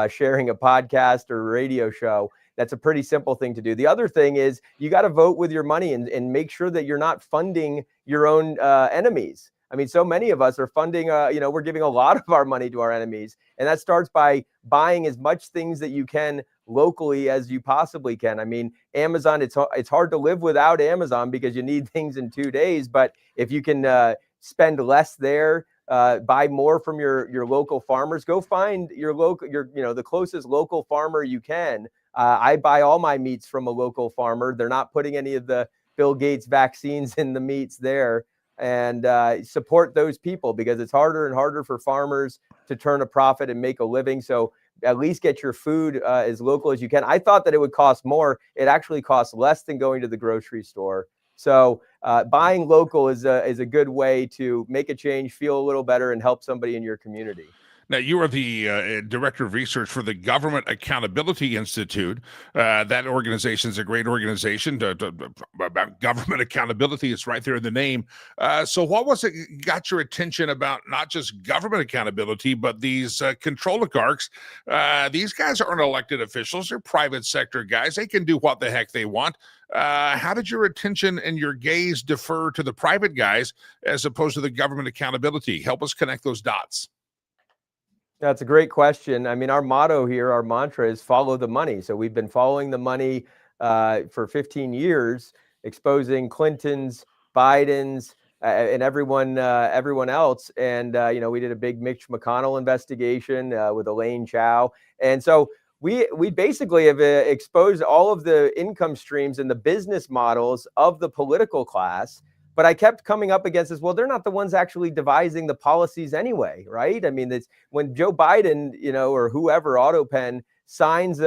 sharing a podcast or radio show, that's a pretty simple thing to do. The other thing is, you got to vote with your money and make sure that you're not funding your own enemies. I mean, so many of us are funding, we're giving a lot of our money to our enemies. And that starts by buying as much things that you can locally as you possibly can. I mean, Amazon, it's hard to live without Amazon because you need things in 2 days. But if you can spend less there, buy more from your local farmers, go find the closest local farmer you can. I buy all my meats from a local farmer. They're not putting any of the Bill Gates vaccines in the meats there. And support those people, because it's harder and harder for farmers to turn a profit and make a living. So at least get your food as local as you can. I thought that it would cost more. It actually costs less than going to the grocery store. So buying local is a good way to make a change, feel a little better, and help somebody in your community. Now, you are the director of research for the Government Accountability Institute. That organization is a great organization about government accountability. It's right there in the name. So what was it got your attention about not just government accountability, but these control oligarchs? These guys aren't elected officials. They're private sector guys. They can do what the heck they want. How did your attention and your gaze defer to the private guys as opposed to the government accountability? Help us connect those dots. That's a great question. I mean, our motto here, our mantra is follow the money. So we've been following the money for 15 years, exposing Clintons, Bidens, and everyone else. And, we did a big Mitch McConnell investigation with Elaine Chao. And so we basically have exposed all of the income streams and the business models of the political class. But I kept coming up against this. Well, they're not the ones actually devising the policies anyway, right? I mean, it's when Joe Biden, or whoever, AutoPen, signs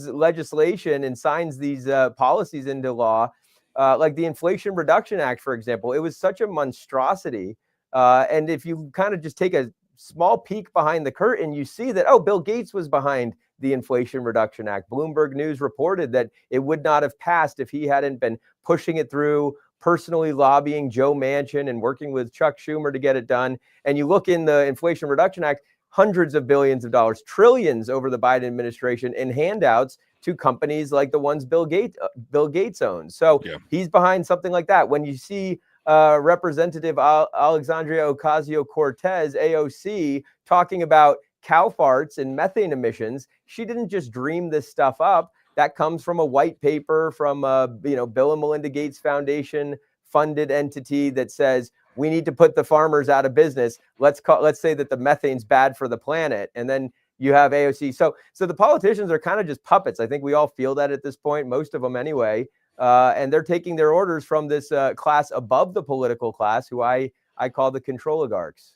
legislation and signs these policies into law, like the Inflation Reduction Act, for example. It was such a monstrosity. And if you kind of just take a small peek behind the curtain, you see that, Bill Gates was behind the Inflation Reduction Act. Bloomberg News reported that it would not have passed if he hadn't been pushing it through, personally lobbying Joe Manchin and working with Chuck Schumer to get it done. And you look in the Inflation Reduction Act, hundreds of billions of dollars, trillions over the Biden administration in handouts to companies like the ones Bill Gates owns. So Yeah. he's behind something like that. When you see Representative Alexandria Ocasio-Cortez, AOC, talking about cow farts and methane emissions, she didn't just dream this stuff up. That comes from a white paper from Bill and Melinda Gates Foundation funded entity that says we need to put the farmers out of business. Let's say that the methane's bad for the planet, and then you have AOC. So the politicians are kind of just puppets. I think we all feel that at this point, most of them anyway. And they're taking their orders from this class above the political class, who I call the control oligarchs.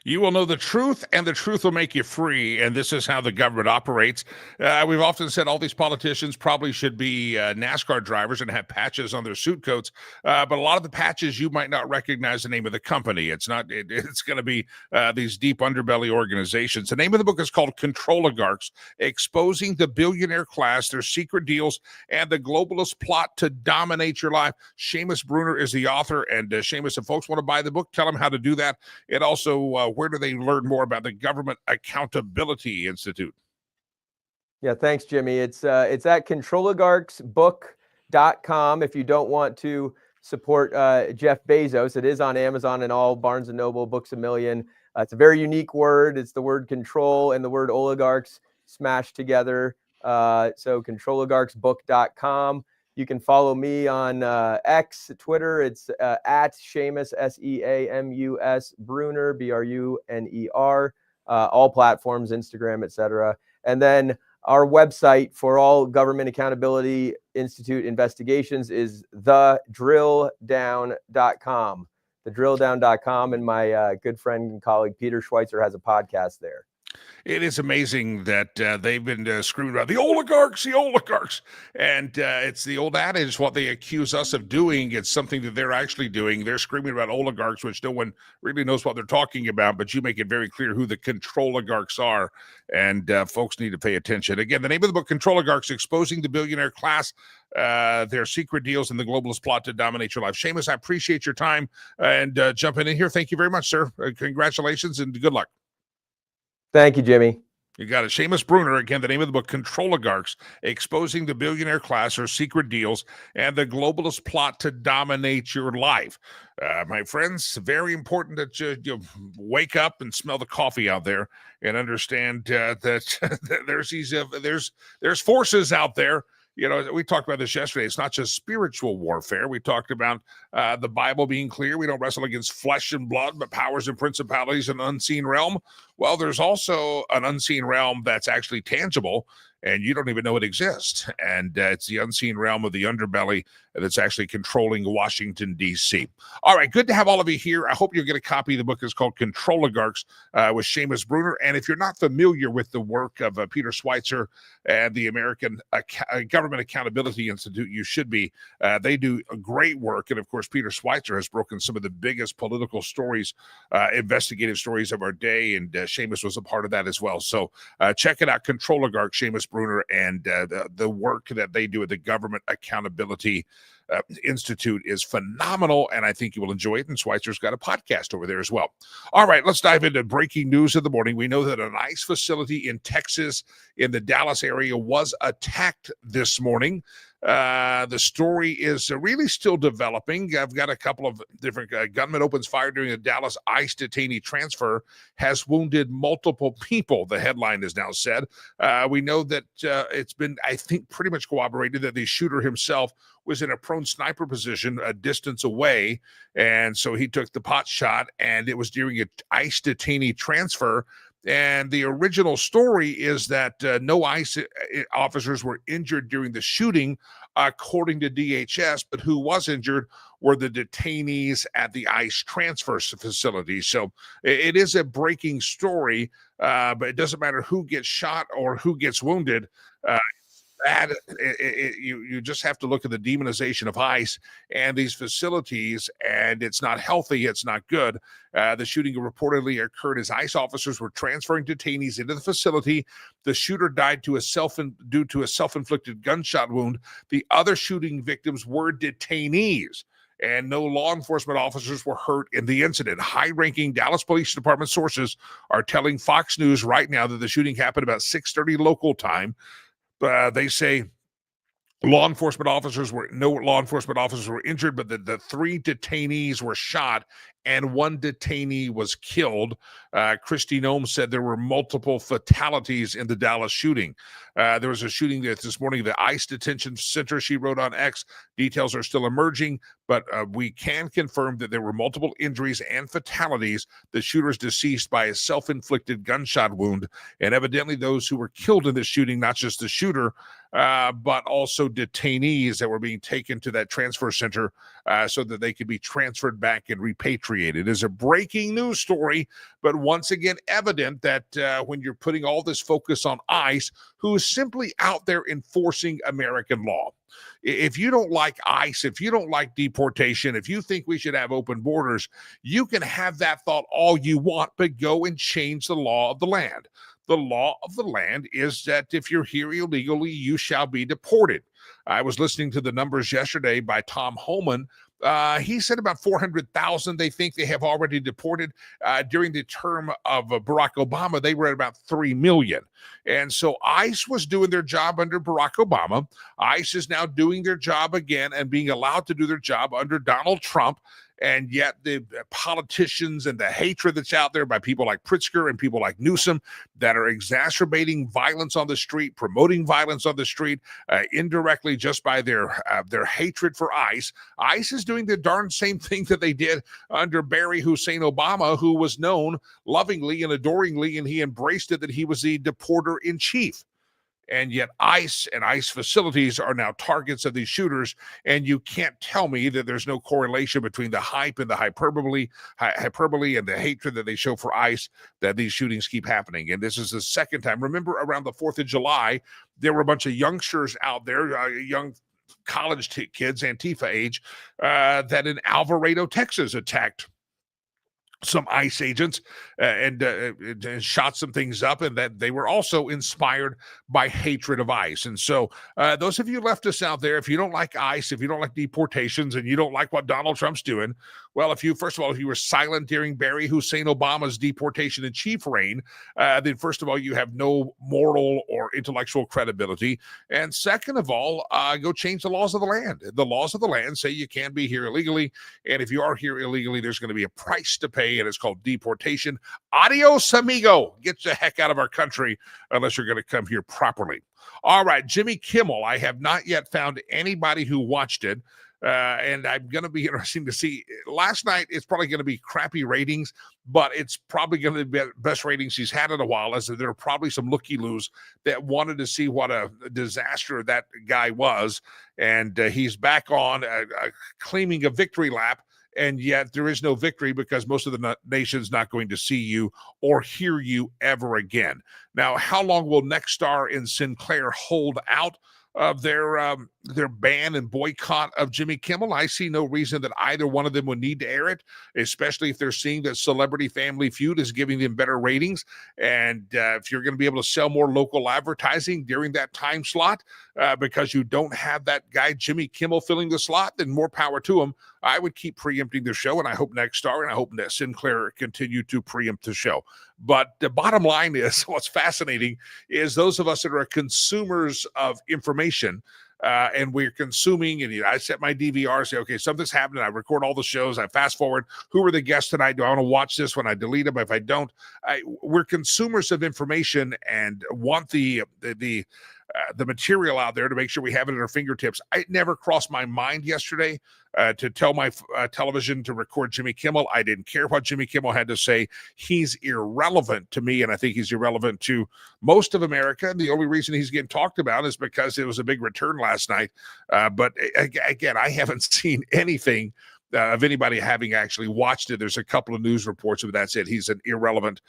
You will know the truth, and the truth will make you free. And this is how the government operates. We've often said all these politicians probably should be NASCAR drivers and have patches on their suit coats. But a lot of the patches, you might not recognize the name of the company. It's not. It's going to be these deep underbelly organizations. The name of the book is called Control Oligarchs: Exposing the Billionaire Class, Their Secret Deals, and the Globalist Plot to Dominate Your Life. Seamus Bruner is the author. And Seamus, if folks want to buy the book, tell them how to do that. It also where do they learn more about the Government Accountability Institute? Yeah, thanks, Jimmy. It's at controloligarchsbook.com. If you don't want to support Jeff Bezos, it is on Amazon and all Barnes & Noble, Books A Million. It's a very unique word. It's the word control and the word oligarchs smashed together. So controloligarchsbook.com. You can follow me on X, Twitter. It's at Seamus, SEAMUS, Bruner, BRUNER, all platforms, Instagram, etc. And then our website for all Government Accountability Institute investigations is thedrilldown.com. Thedrilldown.com. And my good friend and colleague Peter Schweitzer has a podcast there. It is amazing that they've been screwed around. The oligarchs. And it's the old adage, what they accuse us of doing, it's something that they're actually doing. They're screaming about oligarchs, which no one really knows what they're talking about, but you make it very clear who the control oligarchs are, and folks need to pay attention. Again, the name of the book, Control Oligarchs: Exposing the Billionaire Class, Their Secret Deals, and the Globalist Plot to Dominate Your Life. Seamus, I appreciate your time and jumping in here. Thank you very much, sir. Congratulations and good luck. Thank you, Jimmy. You got it. Seamus Bruner, again, the name of the book, Control Oligarchs: Exposing the Billionaire Class, Their Secret Deals, and the Globalist Plot to Dominate Your Life. My friends, very important that you wake up and smell the coffee out there and understand that there's forces out there. You know, we talked about this yesterday. It's not just spiritual warfare. We talked about the Bible being clear. We don't wrestle against flesh and blood, but powers and principalities in an unseen realm. Well, there's also an unseen realm that's actually tangible, and you don't even know it exists. And it's the unseen realm of the underbelly that's actually controlling Washington, D.C. All right, good to have all of you here. I hope you'll get a copy of the book. It's called Control Oligarchs with Seamus Bruner. And if you're not familiar with the work of Peter Schweitzer and the American Government Accountability Institute, you should be. They do great work. And, of course, Peter Schweitzer has broken some of the biggest political stories, investigative stories of our day, and Seamus was a part of that as well. So check it out, Control Oligarchs, Seamus Bruner, and the work that they do at the Government Accountability Institute is phenomenal, and I think you will enjoy it. And Schweitzer's got a podcast over there as well. All right, let's dive into breaking news of the morning. We know that an ICE facility in Texas, in the Dallas area, was attacked this morning. The story is really still developing. I've got a couple of different gunman opens fire during a Dallas ICE detainee transfer, has wounded multiple people, the headline has now said. We know that it's been, I think, pretty much corroborated that the shooter himself was in a prone sniper position a distance away, and so he took the pot shot, and it was during an ICE detainee transfer. And the original story is that no ICE officers were injured during the shooting, according to DHS, but who was injured were the detainees at the ICE transfer facility. So it is a breaking story, but it doesn't matter who gets shot or who gets wounded. You just have to look at the demonization of ICE and these facilities, and it's not healthy. It's not good. The shooting reportedly occurred as ICE officers were transferring detainees into the facility. The shooter died due to a self-inflicted gunshot wound. The other shooting victims were detainees, and no law enforcement officers were hurt in the incident. High-ranking Dallas Police Department sources are telling Fox News right now that the shooting happened about 6:30 local time. They say no law enforcement officers were injured, but the 3 detainees were shot and 1 detainee was killed. Kristi Noem said there were multiple fatalities in the Dallas shooting. There was a shooting this morning at the ICE detention center, she wrote on X. Details are still emerging, but we can confirm that there were multiple injuries and fatalities. The shooter is deceased by a self-inflicted gunshot wound, and evidently those who were killed in this shooting, not just the shooter, but also detainees that were being taken to that transfer center so that they could be transferred back and repatriated. It is a breaking news story, but once again evident that when you're putting all this focus on ICE, who is simply out there enforcing American law. If you don't like ICE, if you don't like deportation, if you think we should have open borders, you can have that thought all you want, but go and change the law of the land. The law of the land is that if you're here illegally, you shall be deported. I was listening to the numbers yesterday by Tom Homan. He said about 400,000 they think they have already deported. During the term of Barack Obama, they were at about 3 million. And so ICE was doing their job under Barack Obama. ICE is now doing their job again and being allowed to do their job under Donald Trump. And yet the politicians and the hatred that's out there by people like Pritzker and people like Newsom that are exacerbating violence on the street, promoting violence on the street, indirectly just by their hatred for ICE. ICE is doing the darn same thing that they did under Barry Hussein Obama, who was known lovingly and adoringly, and he embraced it, that he was the deporter in chief. And yet ICE and ICE facilities are now targets of these shooters. And you can't tell me that there's no correlation between the hype and the hyperbole and the hatred that they show for ICE, that these shootings keep happening. And this is the second time. Remember, around the 4th of July, there were a bunch of youngsters out there, young college kids, Antifa age, that in Alvarado, Texas, attacked some ICE agents and shot some things up, and that they were also inspired by hatred of ICE. And so those of you leftists out there, if you don't like ICE, if you don't like deportations, and you don't like what Donald Trump's doing, well, if you were silent during Barry Hussein Obama's deportation in chief reign, then first of all, you have no moral or intellectual credibility. And second of all, go change the laws of the land. The laws of the land say you can't be here illegally. And if you are here illegally, there's going to be a price to pay, and it's called deportation. Adios, amigo. Get the heck out of our country unless you're going to come here properly. All right, Jimmy Kimmel. I have not yet found anybody who watched it. And I'm going to be interesting to see. Last night, it's probably going to be crappy ratings, but it's probably going to be the best ratings he's had in a while, as there are probably some looky-loos that wanted to see what a disaster that guy was. And he's back on claiming a victory lap. And yet there is no victory, because most of the nation's not going to see you or hear you ever again. Now, how long will Nexstar and Sinclair hold out of their ban and boycott of Jimmy Kimmel? I see no reason that either one of them would need to air it, especially if they're seeing that Celebrity Family Feud is giving them better ratings. And if you're going to be able to sell more local advertising during that time slot, because you don't have that guy Jimmy Kimmel filling the slot, then more power to him. I would keep preempting the show, and I hope Nexstar and I hope that Sinclair continue to preempt the show. But the bottom line is, what's fascinating is those of us that are consumers of information, and we're consuming, and I set my DVR, say, okay, something's happening. I record all the shows. I fast forward. Who are the guests tonight? Do I want to watch this when I delete them? If I don't, we're consumers of information and want the material out there to make sure we have it at our fingertips. It never crossed my mind yesterday to tell my television to record Jimmy Kimmel. I didn't care what Jimmy Kimmel had to say. He's irrelevant to me, and I think he's irrelevant to most of America. And the only reason he's getting talked about is because it was a big return last night. But again, I haven't seen anything of anybody having actually watched it. There's a couple of news reports, but that's it. He's an irrelevant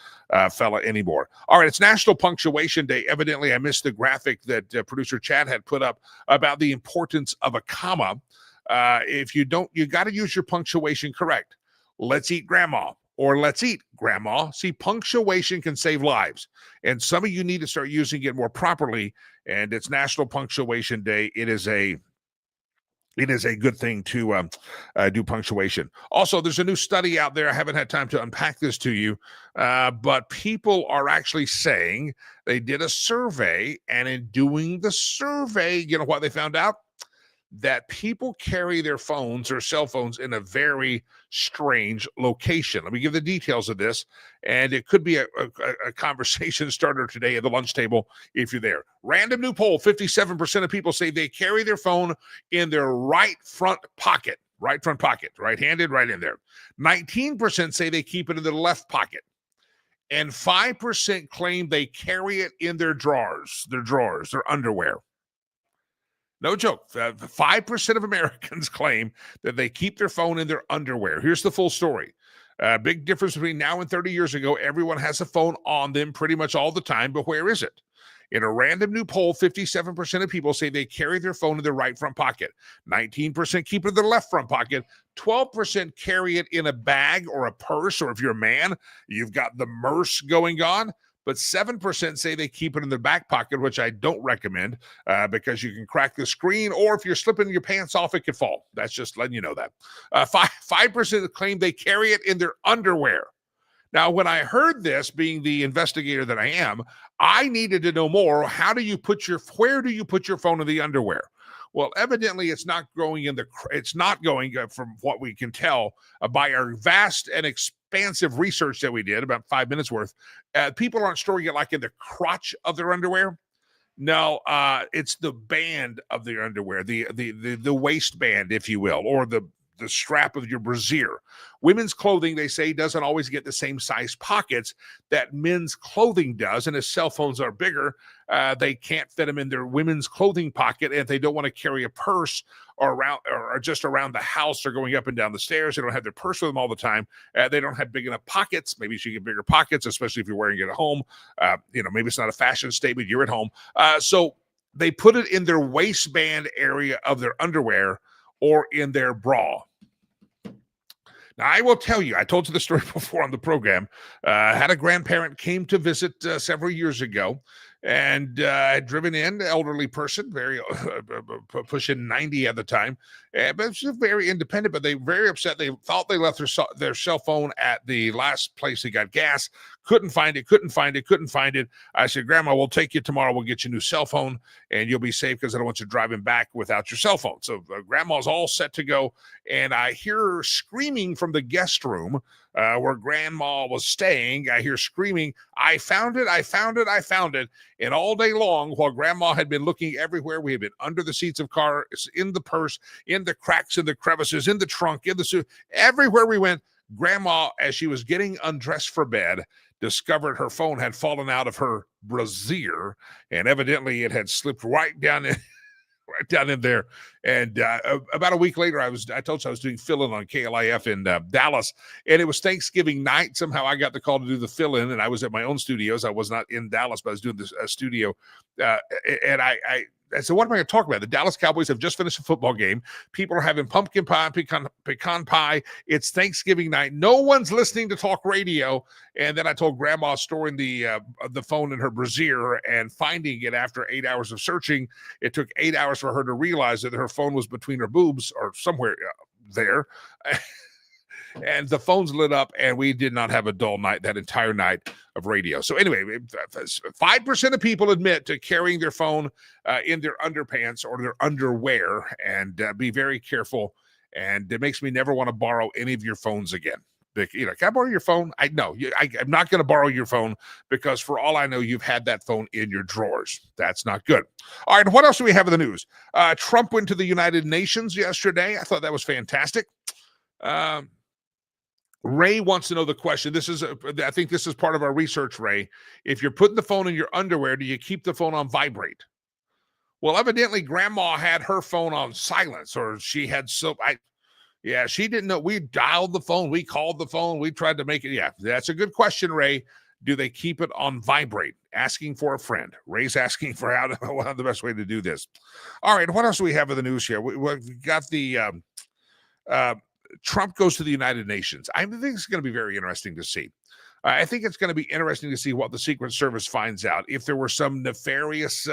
fella anymore. All right, it's National Punctuation Day. Evidently, I missed the graphic that producer Chad had put up about the importance of a comma. If you don't, you got to use your punctuation correct. Let's eat grandma, or let's eat grandma. See, punctuation can save lives, and some of you need to start using it more properly. And it's National Punctuation Day. It is it is a good thing to do punctuation. Also, there's a new study out there. I haven't had time to unpack this to you, but people are actually saying they did a survey, and in doing the survey, you know what they found out? That people carry their phones or cell phones in a very strange location. Let me give the details of this, and it could be a conversation starter today at the lunch table if you're there. Random new poll, 57% of people say they carry their phone in their right front pocket. Right front pocket, right-handed, right in there. 19% say they keep it in their left pocket. And 5% claim they carry it in their drawers, their underwear. No joke. 5% of Americans claim that they keep their phone in their underwear. Here's the full story. Big difference between now and 30 years ago. Everyone has a phone on them pretty much all the time, but where is it? In a random new poll, 57% of people say they carry their phone in their right front pocket. 19% keep it in their left front pocket. 12% carry it in a bag or a purse, or if you're a man, you've got the merce going on. But 7% say they keep it in their back pocket, which I don't recommend because you can crack the screen, or if you're slipping your pants off, it could fall. That's just letting you know that. 5% claim they carry it in their underwear. Now, when I heard this, being the investigator that I am, I needed to know more. Where do you put your phone in the underwear? Well, evidently, it's not going from what we can tell by our vast and expansive research that we did, about 5 minutes worth. People aren't storing it like in the crotch of their underwear. No, it's the band of their underwear, the waistband, if you will, or the strap of your brassiere. Women's clothing, they say, doesn't always get the same size pockets that men's clothing does. And as cell phones are bigger, they can't fit them in their women's clothing pocket. And if they don't want to carry a purse or just around the house or going up and down the stairs, they don't have their purse with them all the time. They don't have big enough pockets. Maybe you should get bigger pockets, especially if you're wearing it at home. Maybe it's not a fashion statement. You're at home. So they put it in their waistband area of their underwear or in their bra. Now, I will tell you, I told you the story before on the program. Had a grandparent came to visit several years ago, and had driven in, elderly person, very pushing 90 at the time, but she's very independent, but they were very upset. They thought they left their cell phone at the last place they got gas. Couldn't find it. I said, Grandma, we'll take you tomorrow. We'll get you a new cell phone, and you'll be safe because I don't want you driving back without your cell phone. So Grandma's all set to go, and I hear her screaming from the guest room where Grandma was staying. I hear screaming, I found it. And all day long, while Grandma had been looking everywhere, we had been under the seats of cars, in the purse, in the cracks, in the crevices, in the trunk, in the suit, everywhere we went. Grandma, as she was getting undressed for bed, discovered her phone had fallen out of her brassiere, and evidently it had slipped right down in there. And about a week later, I told you I was doing fill-in on KLIF in Dallas, and it was Thanksgiving night. Somehow I got the call to do the fill-in, and I was at my own studios. I was not in Dallas, but I was doing this studio. And I said, what am I going to talk about? The Dallas Cowboys have just finished a football game. People are having pumpkin pie, pecan pie. It's Thanksgiving night. No one's listening to talk radio. And then I told Grandma storing the phone in her brassiere and finding it after 8 hours of searching. It took 8 hours for her to realize that her phone was between her boobs or somewhere there. And the phones lit up, and we did not have a dull night that entire night of radio. So anyway, 5% of people admit to carrying their phone in their underpants or their underwear, and be very careful. And it makes me never want to borrow any of your phones again. Can I borrow your phone? I'm not going to borrow your phone because for all I know, you've had that phone in your drawers. That's not good. All right, what else do we have in the news? Trump went to the United Nations yesterday. I thought that was fantastic. Ray wants to know the question. I think this is part of our research, Ray. If you're putting the phone in your underwear, do you keep the phone on vibrate? Well, evidently Grandma had her phone on silence, or she had she didn't know. We dialed the phone. We called the phone. We tried to make it. Yeah, that's a good question, Ray. Do they keep it on vibrate? Asking for a friend. Ray's asking for how the best way to do this. All right, what else do we have in the news here? We got the Trump goes to the United Nations. I think it's going to be very interesting to see. I think it's going to be interesting to see what the Secret Service finds out. If there were some nefarious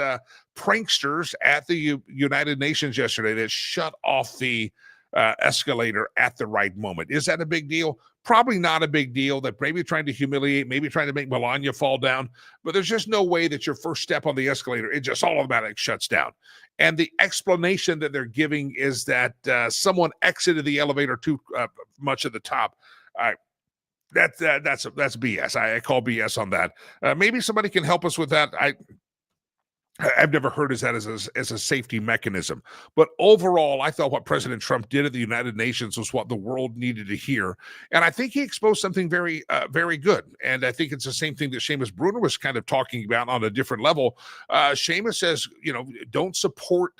pranksters at the United Nations yesterday that shut off the escalator at the right moment. Is that a big deal? Probably not a big deal. That maybe trying to humiliate, maybe trying to make Melania fall down, but there's just no way that your first step on the escalator, it just automatically shuts down. And the explanation that they're giving is that someone exited the elevator too much at the top. That's BS. I call BS on that. Maybe somebody can help us with that. I've never heard of that as a safety mechanism. But overall, I thought what President Trump did at the United Nations was what the world needed to hear. And I think he exposed something very, very good. And I think it's the same thing that Seamus Bruner was kind of talking about on a different level. Seamus says, don't support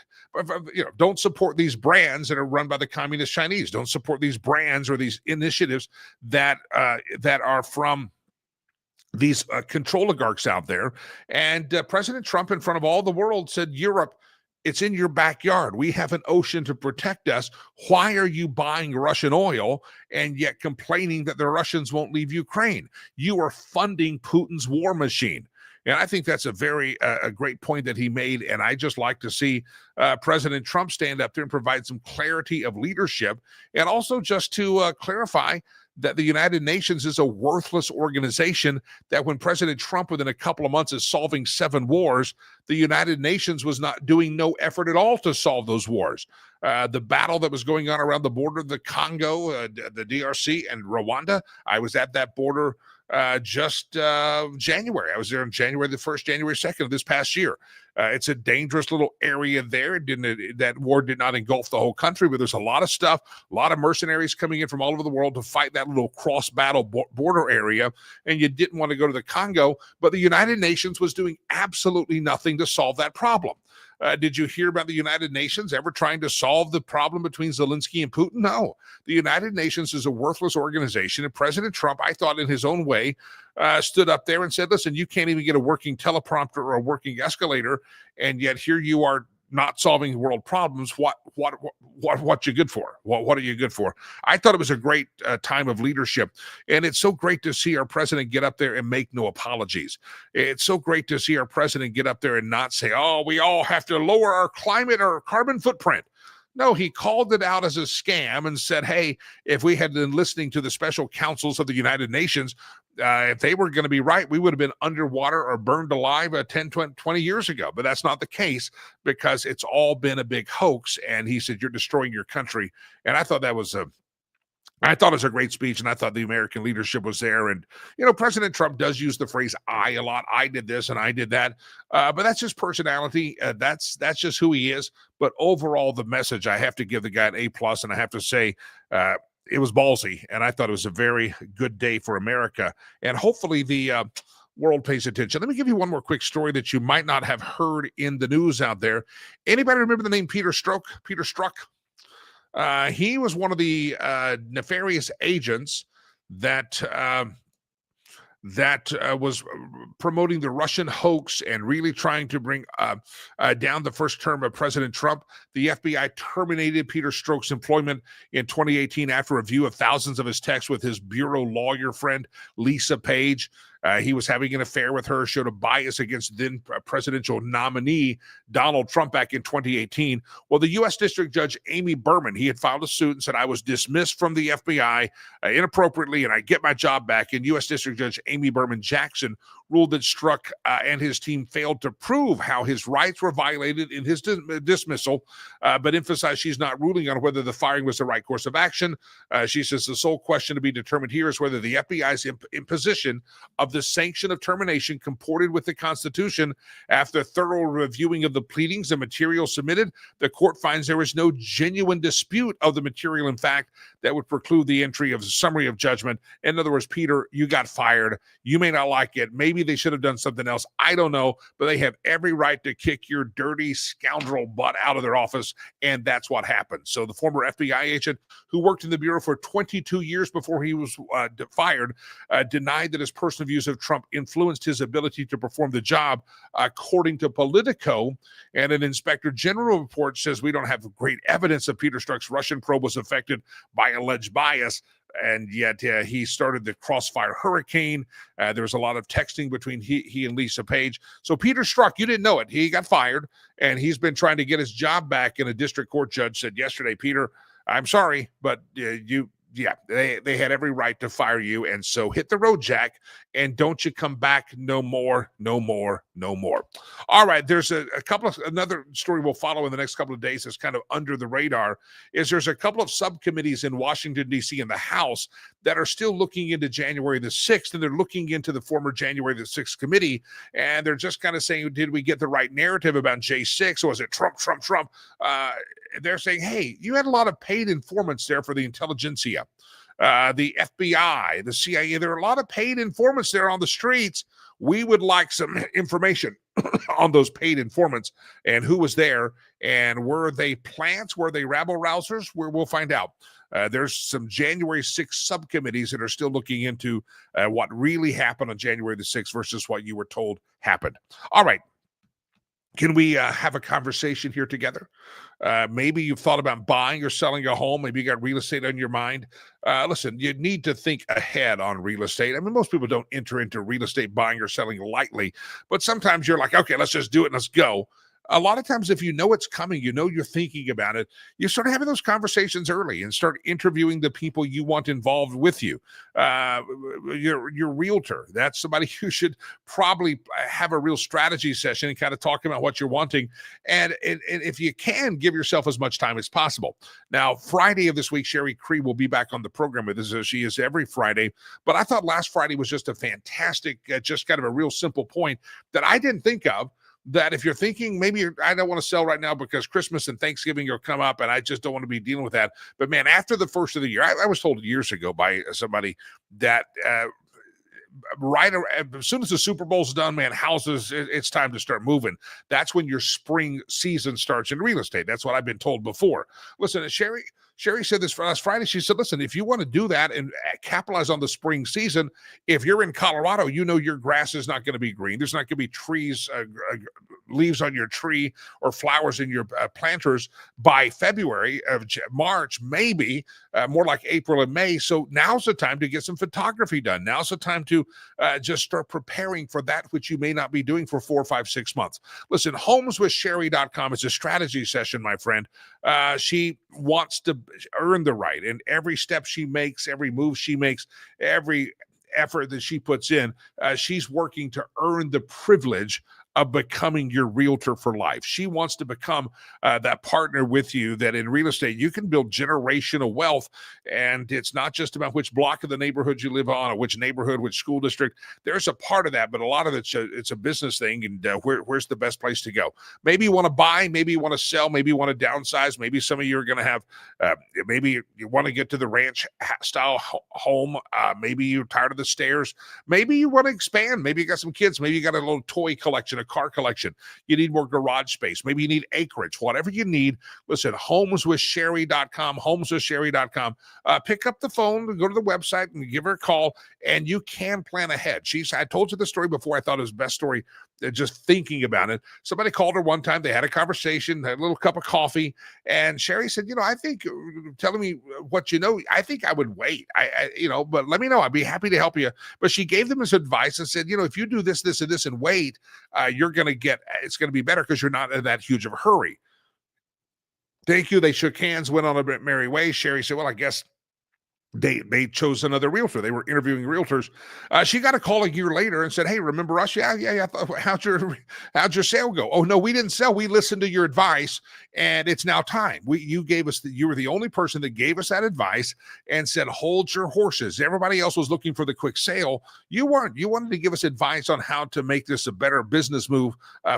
these brands that are run by the communist Chinese. Don't support these brands or these initiatives that are from these control oligarchs out there. And President Trump, in front of all the world, said, Europe, it's in your backyard. We have an ocean to protect us. Why are you buying Russian oil and yet complaining that the Russians won't leave Ukraine? You are funding Putin's war machine. And I think that's a great point that he made. And I just like to see President Trump stand up there and provide some clarity of leadership, and also just to clarify that the United Nations is a worthless organization, that when President Trump, within a couple of months, is solving 7 wars, the United Nations was not doing no effort at all to solve those wars. The battle that was going on around the border of the Congo, the DRC, and Rwanda, I was at that border just January. I was there on January the 1st, January 2nd of this past year. It's a dangerous little area there. That war did not engulf the whole country, but there's a lot of stuff, a lot of mercenaries coming in from all over the world to fight that little cross-battle border area, and you didn't want to go to the Congo, but the United Nations was doing absolutely nothing to solve that problem. Did you hear about the United Nations ever trying to solve the problem between Zelensky and Putin? No. The United Nations is a worthless organization, and President Trump, I thought in his own way, stood up there and said, listen, you can't even get a working teleprompter or a working escalator, and yet here you are not solving world problems. What you good for? What are you good for? I thought it was a great time of leadership, and it's so great to see our president get up there and make no apologies. It's so great to see our president get up there and not say, oh, we all have to lower our climate or carbon footprint. No, he called it out as a scam and said, hey, if we had been listening to the special councils of the United Nations, if they were going to be right, we would have been underwater or burned alive 10, 20 years ago. But that's not the case, because it's all been a big hoax. And he said, you're destroying your country. And I thought it was a great speech, and I thought the American leadership was there. And, President Trump does use the phrase I a lot. I did this and I did that. But that's his personality. That's just who he is. But overall, the message, I have to give the guy an A+, and I have to say it was ballsy. And I thought it was a very good day for America. And hopefully the world pays attention. Let me give you one more quick story that you might not have heard in the news out there. Anybody remember the name Peter Strzok? He was one of the nefarious agents that was promoting the Russian hoax and really trying to bring down the first term of President Trump. The FBI terminated Peter Strzok's employment in 2018 after a review of thousands of his texts with his bureau lawyer friend, Lisa Page. He was having an affair with her, showed a bias against then presidential nominee Donald Trump back in 2018. Well, the U.S. District Judge Amy Berman, he had filed a suit and said, I was dismissed from the FBI inappropriately, and I get my job back. And U.S. District Judge Amy Berman Jackson ruled that Strzok and his team failed to prove how his rights were violated in his dismissal, but emphasized she's not ruling on whether the firing was the right course of action. She says the sole question to be determined here is whether the FBI's imposition of the sanction of termination comported with the Constitution. After thorough reviewing of the pleadings and material submitted, the court finds there is no genuine dispute of the material in fact that would preclude the entry of a summary of judgment. In other words, Peter, you got fired. You may not like it. Maybe they should have done something else. I don't know, but they have every right to kick your dirty scoundrel butt out of their office, and that's what happened. So the former FBI agent who worked in the Bureau for 22 years before he was fired denied that his personal views of Trump influenced his ability to perform the job, according to Politico. And an inspector general report says we don't have great evidence that Peter Strzok's Russian probe was affected by alleged bias. and yet he started the Crossfire Hurricane. There was a lot of texting between he and Lisa Page. So Peter Strzok, you didn't know it. He got fired, and he's been trying to get his job back. And a district court judge said yesterday, Peter, I'm sorry, but they had every right to fire you. And so hit the road, Jack, and don't you come back no more. All right, there's another story we'll follow in the next couple of days that's kind of under the radar, is there's a couple of subcommittees in Washington, D.C. in the House that are still looking into January the 6th, and they're looking into the former January the 6th committee, and they're just kind of saying, did we get the right narrative about J6, or was it Trump? They're saying, hey, you had a lot of paid informants there for the intelligentsia, the FBI, the CIA. There are a lot of paid informants there on the streets. We would like some information on those paid informants and who was there, and were they plants? Were they rabble-rousers? We'll find out. There's some January 6th subcommittees that are still looking into what really happened on January the 6th versus what you were told happened. All right. Can we have a conversation here together? Maybe you've thought about buying or selling a home. Maybe you got real estate on your mind. Listen, you need to think ahead on real estate. I mean, most people don't enter into real estate buying or selling lightly, but sometimes you're like, okay, let's just do it and let's go. A lot of times, if you know it's coming, you know you're thinking about it, you start having those conversations early and start interviewing the people you want involved with you. Your realtor, that's somebody who should probably have a real strategy session and kind of talk about what you're wanting. And if you can, give yourself as much time as possible. Now, Friday of this week, Sherry Cree will be back on the program with us, as she is every Friday. But I thought last Friday was just a fantastic, just kind of a real simple point that I didn't think of. That if you're thinking, maybe I don't want to sell right now because Christmas and Thanksgiving will come up and I just don't want to be dealing with that. But man, after the first of the year, I was told years ago by somebody that as soon as the Super Bowl's done, man, houses, it's time to start moving. That's when your spring season starts in real estate. That's what I've been told before. Listen, Sherry said this last Friday. She said, listen, if you want to do that and capitalize on the spring season, if you're in Colorado, you know your grass is not going to be green. There's not going to be trees, leaves on your tree or flowers in your planters by February of March, maybe more like April and May. So now's the time to get some photography done. Now's the time to just start preparing for that which you may not be doing for 4, 5, 6 months. Listen, homeswithsherry.com is a strategy session, my friend. She wants to earn the right, and every step she makes, every move she makes, every effort that she puts in, she's working to earn the privilege of becoming your realtor for life. She wants to become that partner with you that in real estate, you can build generational wealth. And it's not just about which block of the neighborhood you live on or which neighborhood, which school district. There's a part of that, but a lot of it's a business thing. And where's the best place to go? Maybe you want to buy, maybe you want to sell, maybe you want to downsize. Maybe some of you are going to have, maybe you want to get to the ranch style home. Maybe you're tired of the stairs. Maybe you want to expand. Maybe you got some kids. Maybe you got a little toy collection, a car collection. You need more garage space. Maybe you need acreage. Whatever you need, listen, homeswithsherry.com, homeswithsherry.com. Pick up the phone, go to the website and give her a call, and you can plan ahead. I told you the story before. I thought it was the best story, just thinking about it. Somebody called her one time. They had a conversation, had a little cup of coffee, and Sherry said, I think, telling me what you know, I think I would wait. But let me know. I'd be happy to help you. But she gave them his advice and said, if you do this, this, and this and wait, it's going to be better because you're not in that huge of a hurry. Thank you. They shook hands, went on a merry way. Sherry said, well, I guess they chose another realtor. They were interviewing realtors. She got a call a year later and said, hey, remember us? Yeah. How'd your sale go? Oh, no, we didn't sell. We listened to your advice, and it's now time. You were the only person that gave us that advice and said, hold your horses. Everybody else was looking for the quick sale. You weren't. You wanted to give us advice on how to make this a better business move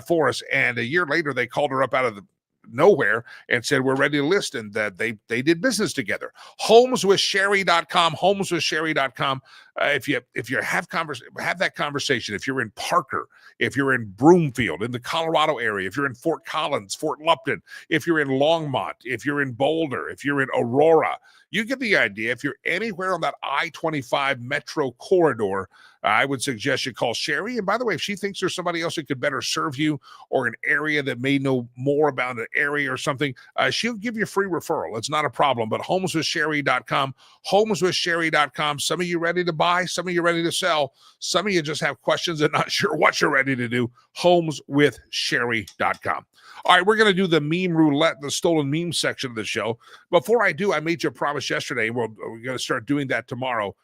for us. And a year later, they called her up out of the nowhere and said, we're ready to list, and that they did business together. homeswithsherry.com, homeswithsherry.com. if you have that conversation, if you're in Parker, if you're in Broomfield, in the Colorado area, if you're in Fort Collins, Fort Lupton, if you're in Longmont, if you're in Boulder, if you're in Aurora, you get the idea. If you're anywhere on that I-25 metro corridor, I would suggest you call Sherry. And by the way, if she thinks there's somebody else that could better serve you, or an area that may know more about an area or something, she'll give you a free referral. It's not a problem. But homeswithsherry.com, homeswithsherry.com. Some of you ready to buy, some of you ready to sell, some of you just have questions and not sure what you're ready to do. homeswithsherry.com. All right, we're going to do the meme roulette, the stolen meme section of the show. Before I do, I made you a promise yesterday. We're going to start doing that tomorrow.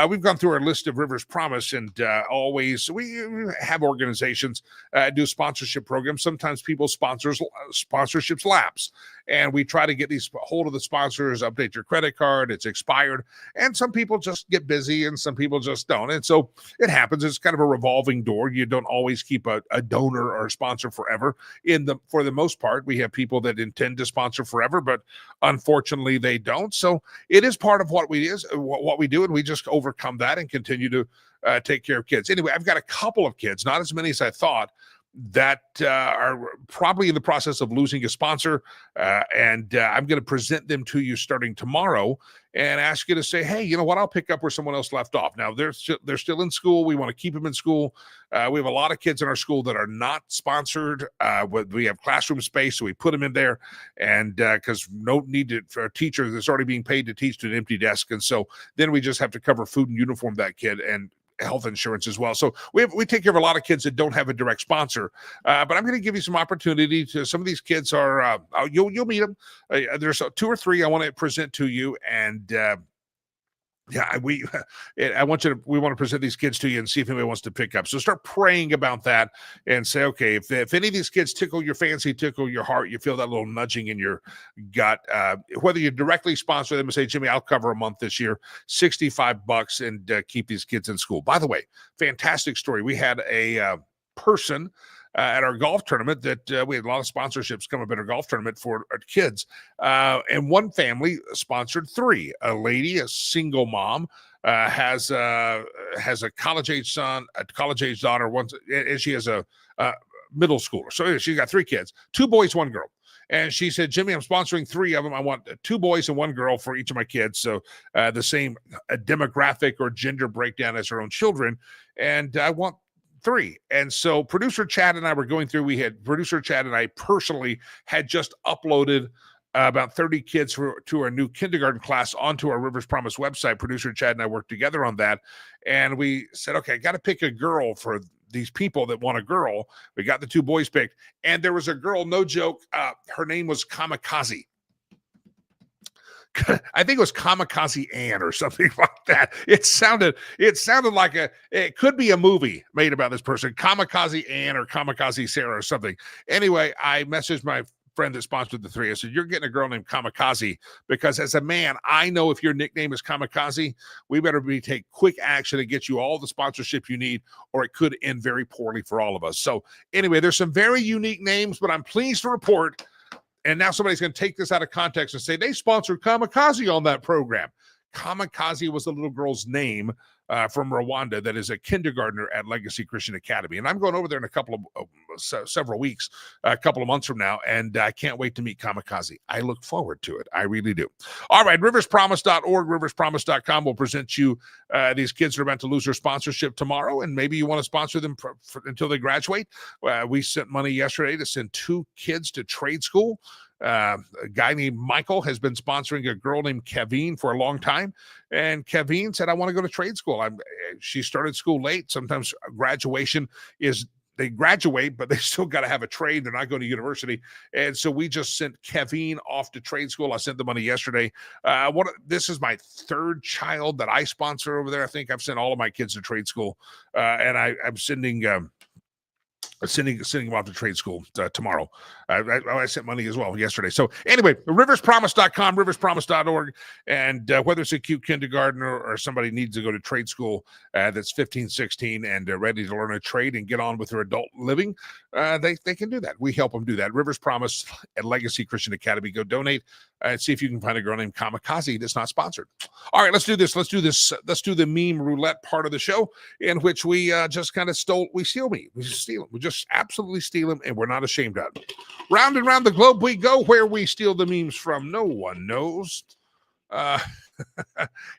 We've gone through our list of Rivers Promise, and always we have organizations do sponsorship programs. Sometimes people's sponsorships lapse, and we try to get these hold of the sponsors, update your credit card, it's expired, and some people just get busy and some people just don't. And so it happens. It's kind of a revolving door. You don't always keep a donor or a sponsor forever. For the most part, we have people that intend to sponsor forever, but unfortunately they don't. So it is part of what we do, and we just overcome that and continue to take care of kids. Anyway, I've got a couple of kids, not as many as I thought, that are probably in the process of losing a sponsor, and I'm going to present them to you starting tomorrow and ask you to say, hey, you know what, I'll pick up where someone else left off. Now, they're still in school. We want to keep them in school. We have a lot of kids in our school that are not sponsored. We have classroom space, so we put them in there, and because no need for a teacher that's already being paid to teach to an empty desk, and so then we just have to cover food and uniform that kid and health insurance as well. So we take care of a lot of kids that don't have a direct sponsor, but I'm going to give you some opportunity to. Some of these kids are you'll meet them. There's 2 or 3 I want to present to you, and we want to present these kids to you and see if anybody wants to pick up. So start praying about that and say, okay, if any of these kids tickle your fancy, tickle your heart, you feel that little nudging in your gut, whether you directly sponsor them and say, Jimmy, I'll cover a month this year, $65, and keep these kids in school. By the way, fantastic story. We had a person at our golf tournament that we had a lot of sponsorships come up at our golf tournament for our kids. And one family sponsored 3. A lady, a single mom, has a college-age son, a college-age daughter, and she has a middle schooler. So she's got 3 kids, 2 boys, 1 girl. And she said, Jimmy, I'm sponsoring 3 of them. I want 2 boys and 1 girl for each of my kids. So the same demographic or gender breakdown as her own children. And I want 3. And so producer Chad and I were going through, producer Chad and I personally had just uploaded about 30 kids to our new kindergarten class onto our Rivers Promise website. Producer Chad and I worked together on that. And we said, okay, I got to pick a girl for these people that want a girl. We got the 2 boys picked. And there was a girl, no joke, her name was Kamikaze. I think it was Kamikaze Ann or something like that. It sounded like it could be a movie made about this person, Kamikaze Ann or Kamikaze Sarah or something. Anyway, I messaged my friend that sponsored the 3. I said, you're getting a girl named Kamikaze, because as a man, I know if your nickname is Kamikaze, we better take quick action to get you all the sponsorship you need, or it could end very poorly for all of us. So anyway, there's some very unique names, but I'm pleased to report, and now somebody's going to take this out of context and say they sponsored Kamikaze on that program. Kamikaze was the little girl's name from Rwanda that is a kindergartner at Legacy Christian Academy. And I'm going over there in several weeks, a couple of months from now, and I can't wait to meet Kamikaze. I look forward to it. I really do. All right, riverspromise.org, riverspromise.com will present you these kids are about to lose their sponsorship tomorrow, and maybe you want to sponsor them until they graduate. We sent money yesterday to send 2 kids to trade school. A guy named Michael has been sponsoring a girl named Kevin for a long time. And Kevin said, I want to go to trade school. She started school late. Sometimes graduation is they graduate, but they still got to have a trade. They're not going to university. And so we just sent Kevin off to trade school. I sent the money yesterday. This is my 3rd child that I sponsor over there. I think I've sent all of my kids to trade school. And I'm sending sending them off to trade school tomorrow. I sent money as well yesterday. So anyway, riverspromise.com, riverspromise.org. And whether it's a cute kindergartner or somebody needs to go to trade school that's 15, 16 and ready to learn a trade and get on with their adult living, they can do that. We help them do that. Rivers Promise at Legacy Christian Academy. Go donate and see if you can find a girl named Kamikaze that's not sponsored. All right, let's do this. Let's do the meme roulette part of the show, in which we just kind of steal me. We just steal them. We just absolutely steal them, and we're not ashamed of it. Round and round the globe we go, where we steal the memes from. No one knows.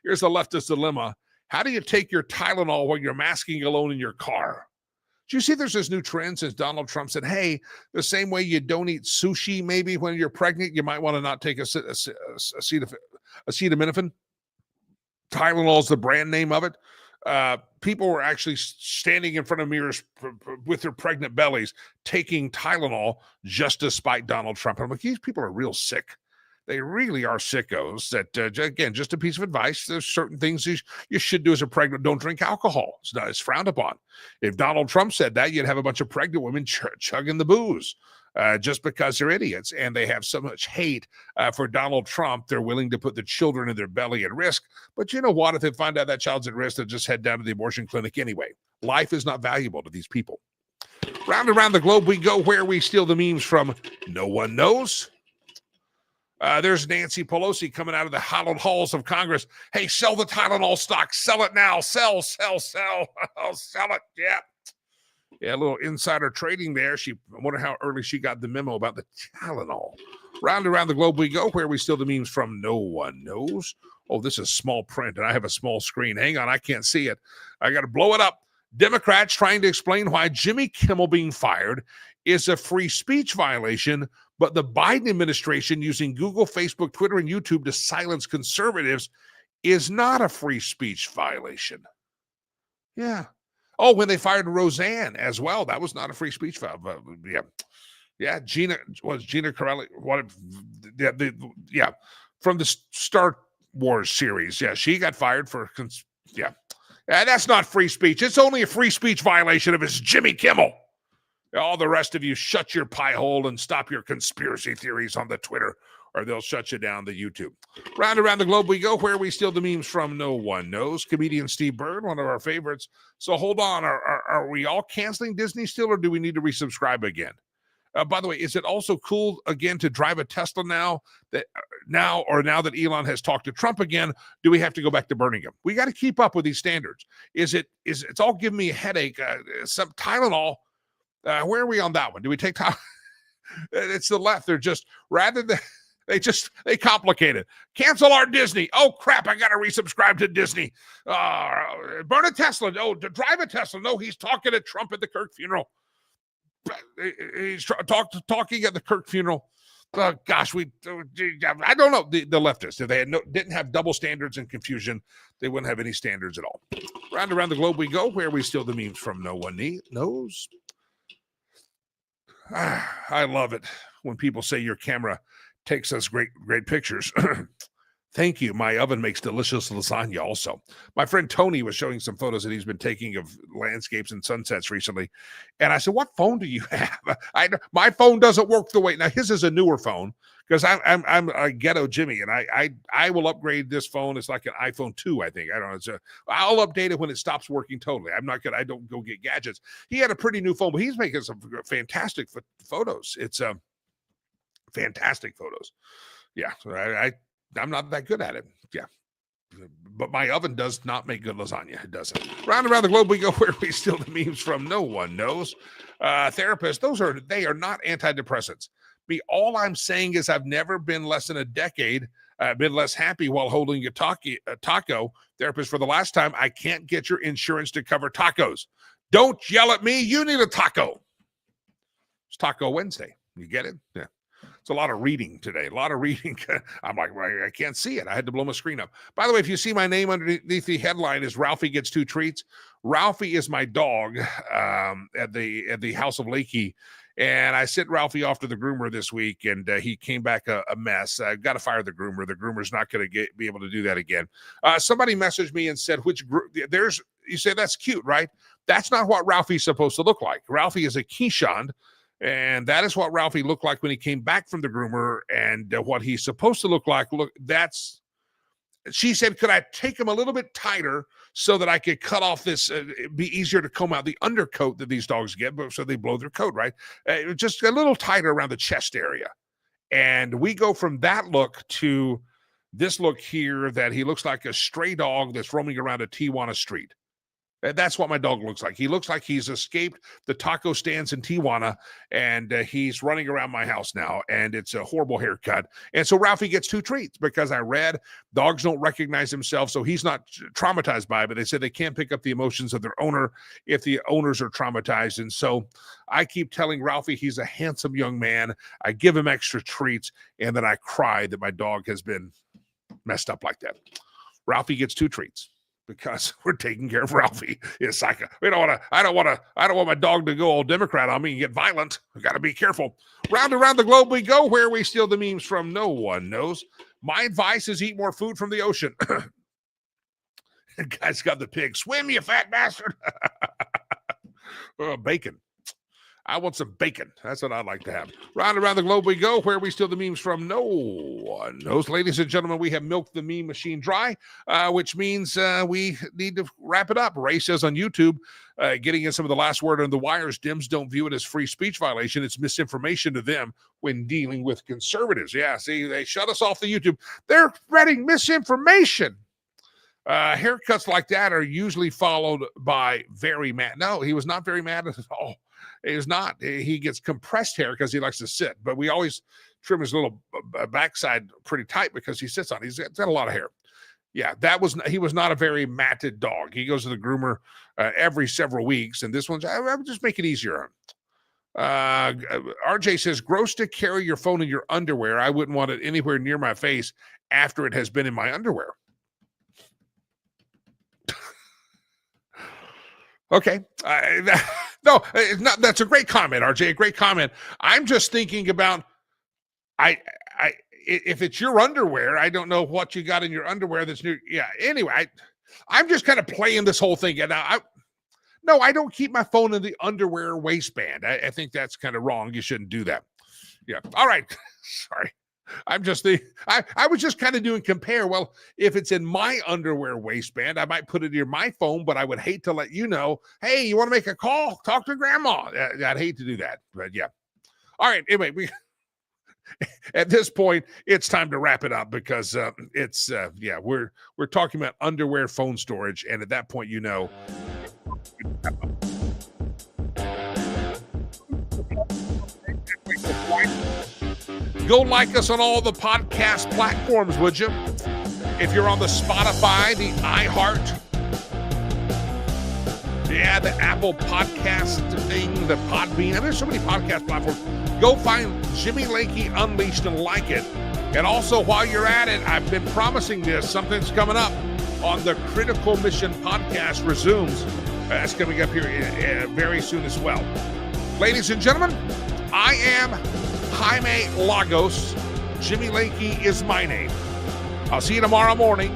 Here's a leftist dilemma. How do you take your Tylenol while you're masking alone in your car? Do you see there's this new trend since Donald Trump said, hey, the same way you don't eat sushi maybe when you're pregnant, you might want to not take acetaminophen. Tylenol's the brand name of it. People were actually standing in front of mirrors with their pregnant bellies, taking Tylenol just to spite Donald Trump. And I'm like, these people are real sick. They really are sickos. That again, just a piece of advice. There's certain things you should do as a pregnant. Don't drink alcohol. It's frowned upon. If Donald Trump said that, you'd have a bunch of pregnant women chugging the booze. Just because they're idiots and they have so much hate for Donald Trump, they're willing to put the children in their belly at risk. But you know what? If they find out that child's at risk, they'll just head down to the abortion clinic anyway. Life is not valuable to these people. Round and around the globe we go, where we steal the memes from. No one knows. There's Nancy Pelosi coming out of the hallowed halls of Congress. Hey, sell the Tylenol stock. Sell it now. Sell. Sell it. Yeah. Yeah, a little insider trading there. I wonder how early she got the memo about the Tylenol. Round and around the globe we go, where we steal the memes from. No one knows. Oh, this is small print, and I have a small screen. Hang on, I can't see it. I got to blow it up. Democrats trying to explain why Jimmy Kimmel being fired is a free speech violation, but the Biden administration using Google, Facebook, Twitter, and YouTube to silence conservatives is not a free speech violation. Yeah. Oh, when they fired Roseanne as well, that was not a free speech violation. Yeah. Gina Carelli. From the Star Wars series. Yeah, she got fired for. That's not free speech. It's only a free speech violation if it's Jimmy Kimmel. All the rest of you, shut your pie hole and stop your conspiracy theories on the Twitter, or they'll shut you down the YouTube. Round around the globe we go, where we steal the memes from. No one knows. Comedian Steve Byrne, one of our favorites. So hold on. Are we all canceling Disney still, or do we need to resubscribe again? By the way, is it also cool again to drive a Tesla now that Elon has talked to Trump again? Do we have to go back to burning them? We got to keep up with these standards. It's all giving me a headache. Some Tylenol. Where are we on that one? Do we take Tylenol? It's the left. They're just they complicate it. Cancel our Disney. Oh crap! I got to resubscribe to Disney. Burn a Tesla. Oh, to drive a Tesla. No, he's talking to Trump at the Kirk funeral. He's talking at the Kirk funeral. Gosh, I don't know. The leftists, if they didn't have double standards and confusion, they wouldn't have any standards at all. Round around the globe we go, where we steal the memes from. No one knows. I love it when people say your camera takes us great pictures. Thank you. My oven makes delicious lasagna also. My friend Tony was showing some photos that he's been taking of landscapes and sunsets recently. And I said, what phone do you have? My phone doesn't work the way. Now, his is a newer phone because I'm a ghetto Jimmy, and I will upgrade this phone. It's like an iPhone 2, I think. I don't know. I'll update it when it stops working totally. I don't go get gadgets. He had a pretty new phone, but he's making some fantastic photos. It's fantastic photos. Yeah, I'm not that good at it. Yeah. But my oven does not make good lasagna. It doesn't. Round around the globe we go, where we steal the memes from. No one knows. Therapists, they are not antidepressants. All I'm saying is I've never been less than a decade, been less happy while holding a taco. Therapist, for the last time, I can't get your insurance to cover tacos. Don't yell at me. You need a taco. It's Taco Wednesday. You get it? Yeah. It's a lot of reading today. A lot of reading. I'm like, I can't see it. I had to blow my screen up. By the way, if you see my name underneath the headline is Ralphie Gets Two Treats. Ralphie is my dog at the House of Lakey. And I sent Ralphie off to the groomer this week, and he came back a mess. I've got to fire the groomer. The groomer's not going to be able to do that again. Somebody messaged me and said, you say that's cute, right? That's not what Ralphie's supposed to look like. Ralphie is a Keeshond, and that is what Ralphie looked like when he came back from the groomer, and what he's supposed to look like. She said, could I take him a little bit tighter so that I could cut off this, it'd be easier to comb out the undercoat that these dogs get, but so they blow their coat, right? Just a little tighter around the chest area. And we go from that look to this look here that he looks like a stray dog that's roaming around a Tijuana street. That's what my dog looks like. He looks like he's escaped the taco stands in Tijuana, and he's running around my house now, and it's a horrible haircut. And so Ralphie gets 2 treats because I read dogs don't recognize themselves, so he's not traumatized by it, but they said they can't pick up the emotions of their owner if the owners are traumatized. And so I keep telling Ralphie he's a handsome young man. I give him extra treats, and then I cry that my dog has been messed up like that. Ralphie gets 2 treats. Because we're taking care of Ralphie. It's like I don't want my dog to go all Democrat on me and get violent. We got to be careful. Round around the globe we go, where we steal the memes from, no one knows. My advice is eat more food from the ocean. The guy's got the pig. Swim, you fat bastard. Bacon. I want some bacon. That's what I'd like to have. Round around the globe we go, where we steal the memes from, no one knows. Ladies and gentlemen, we have milked the meme machine dry, which means we need to wrap it up. Ray says on YouTube, getting in some of the last word on the wires, Dems don't view it as free speech violation. It's misinformation to them when dealing with conservatives. Yeah, see, they shut us off the YouTube. They're spreading misinformation. Haircuts like that are usually followed by very mad. No, he was not very mad at all. He is not. He gets compressed hair because he likes to sit, but we always trim his little backside pretty tight because he sits on it. He's got a lot of hair. Yeah, he was not a very matted dog. He goes to the groomer every several weeks, and this one's, I would just make it easier. RJ says, gross to carry your phone in your underwear. I wouldn't want it anywhere near my face after it has been in my underwear. Okay. No, it's not. That's a great comment, RJ. A great comment. I'm just thinking about, if it's your underwear, I don't know what you got in your underwear that's new. Yeah. Anyway, I'm just kind of playing this whole thing. And I don't keep my phone in the underwear waistband. I think that's kind of wrong. You shouldn't do that. Yeah. All right. Sorry. I was just kind of doing compare. Well, if it's in my underwear waistband, I might put it near my phone, but I would hate to let you know, hey, you want to make a call? Talk to grandma. I'd hate to do that, but yeah. All right. Anyway, at this point, it's time to wrap it up because we're talking about underwear phone storage. And at that point, you know, go like us on all the podcast platforms, would you? If you're on the Spotify, the iHeart, the Apple podcast thing, the Podbean. I mean, there's so many podcast platforms. Go find Jimmy Lakey Unleashed and like it. And also, while you're at it, I've been promising this. Something's coming up on the Critical Mission podcast resumes. That's coming up here very soon as well. Ladies and gentlemen, I am Jaime Lagos. Jimmy Lakey is my name. I'll see you tomorrow morning.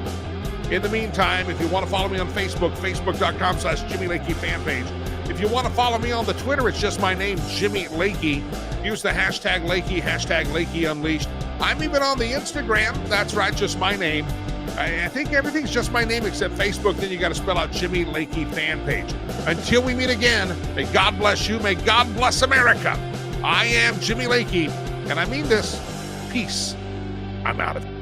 In the meantime, if you want to follow me on Facebook, facebook.com/Jimmy Lakey fan page. If you want to follow me on the Twitter, it's just my name, Jimmy Lakey. Use the hashtag Lakey, hashtag Lakey Unleashed. I'm even on the Instagram. That's right, just my name. I think everything's just my name except Facebook. Then you got to spell out Jimmy Lakey fan page. Until we meet again, may God bless you. May God bless America. I am Jimmy Lakey, and I mean this. Peace. I'm out of it.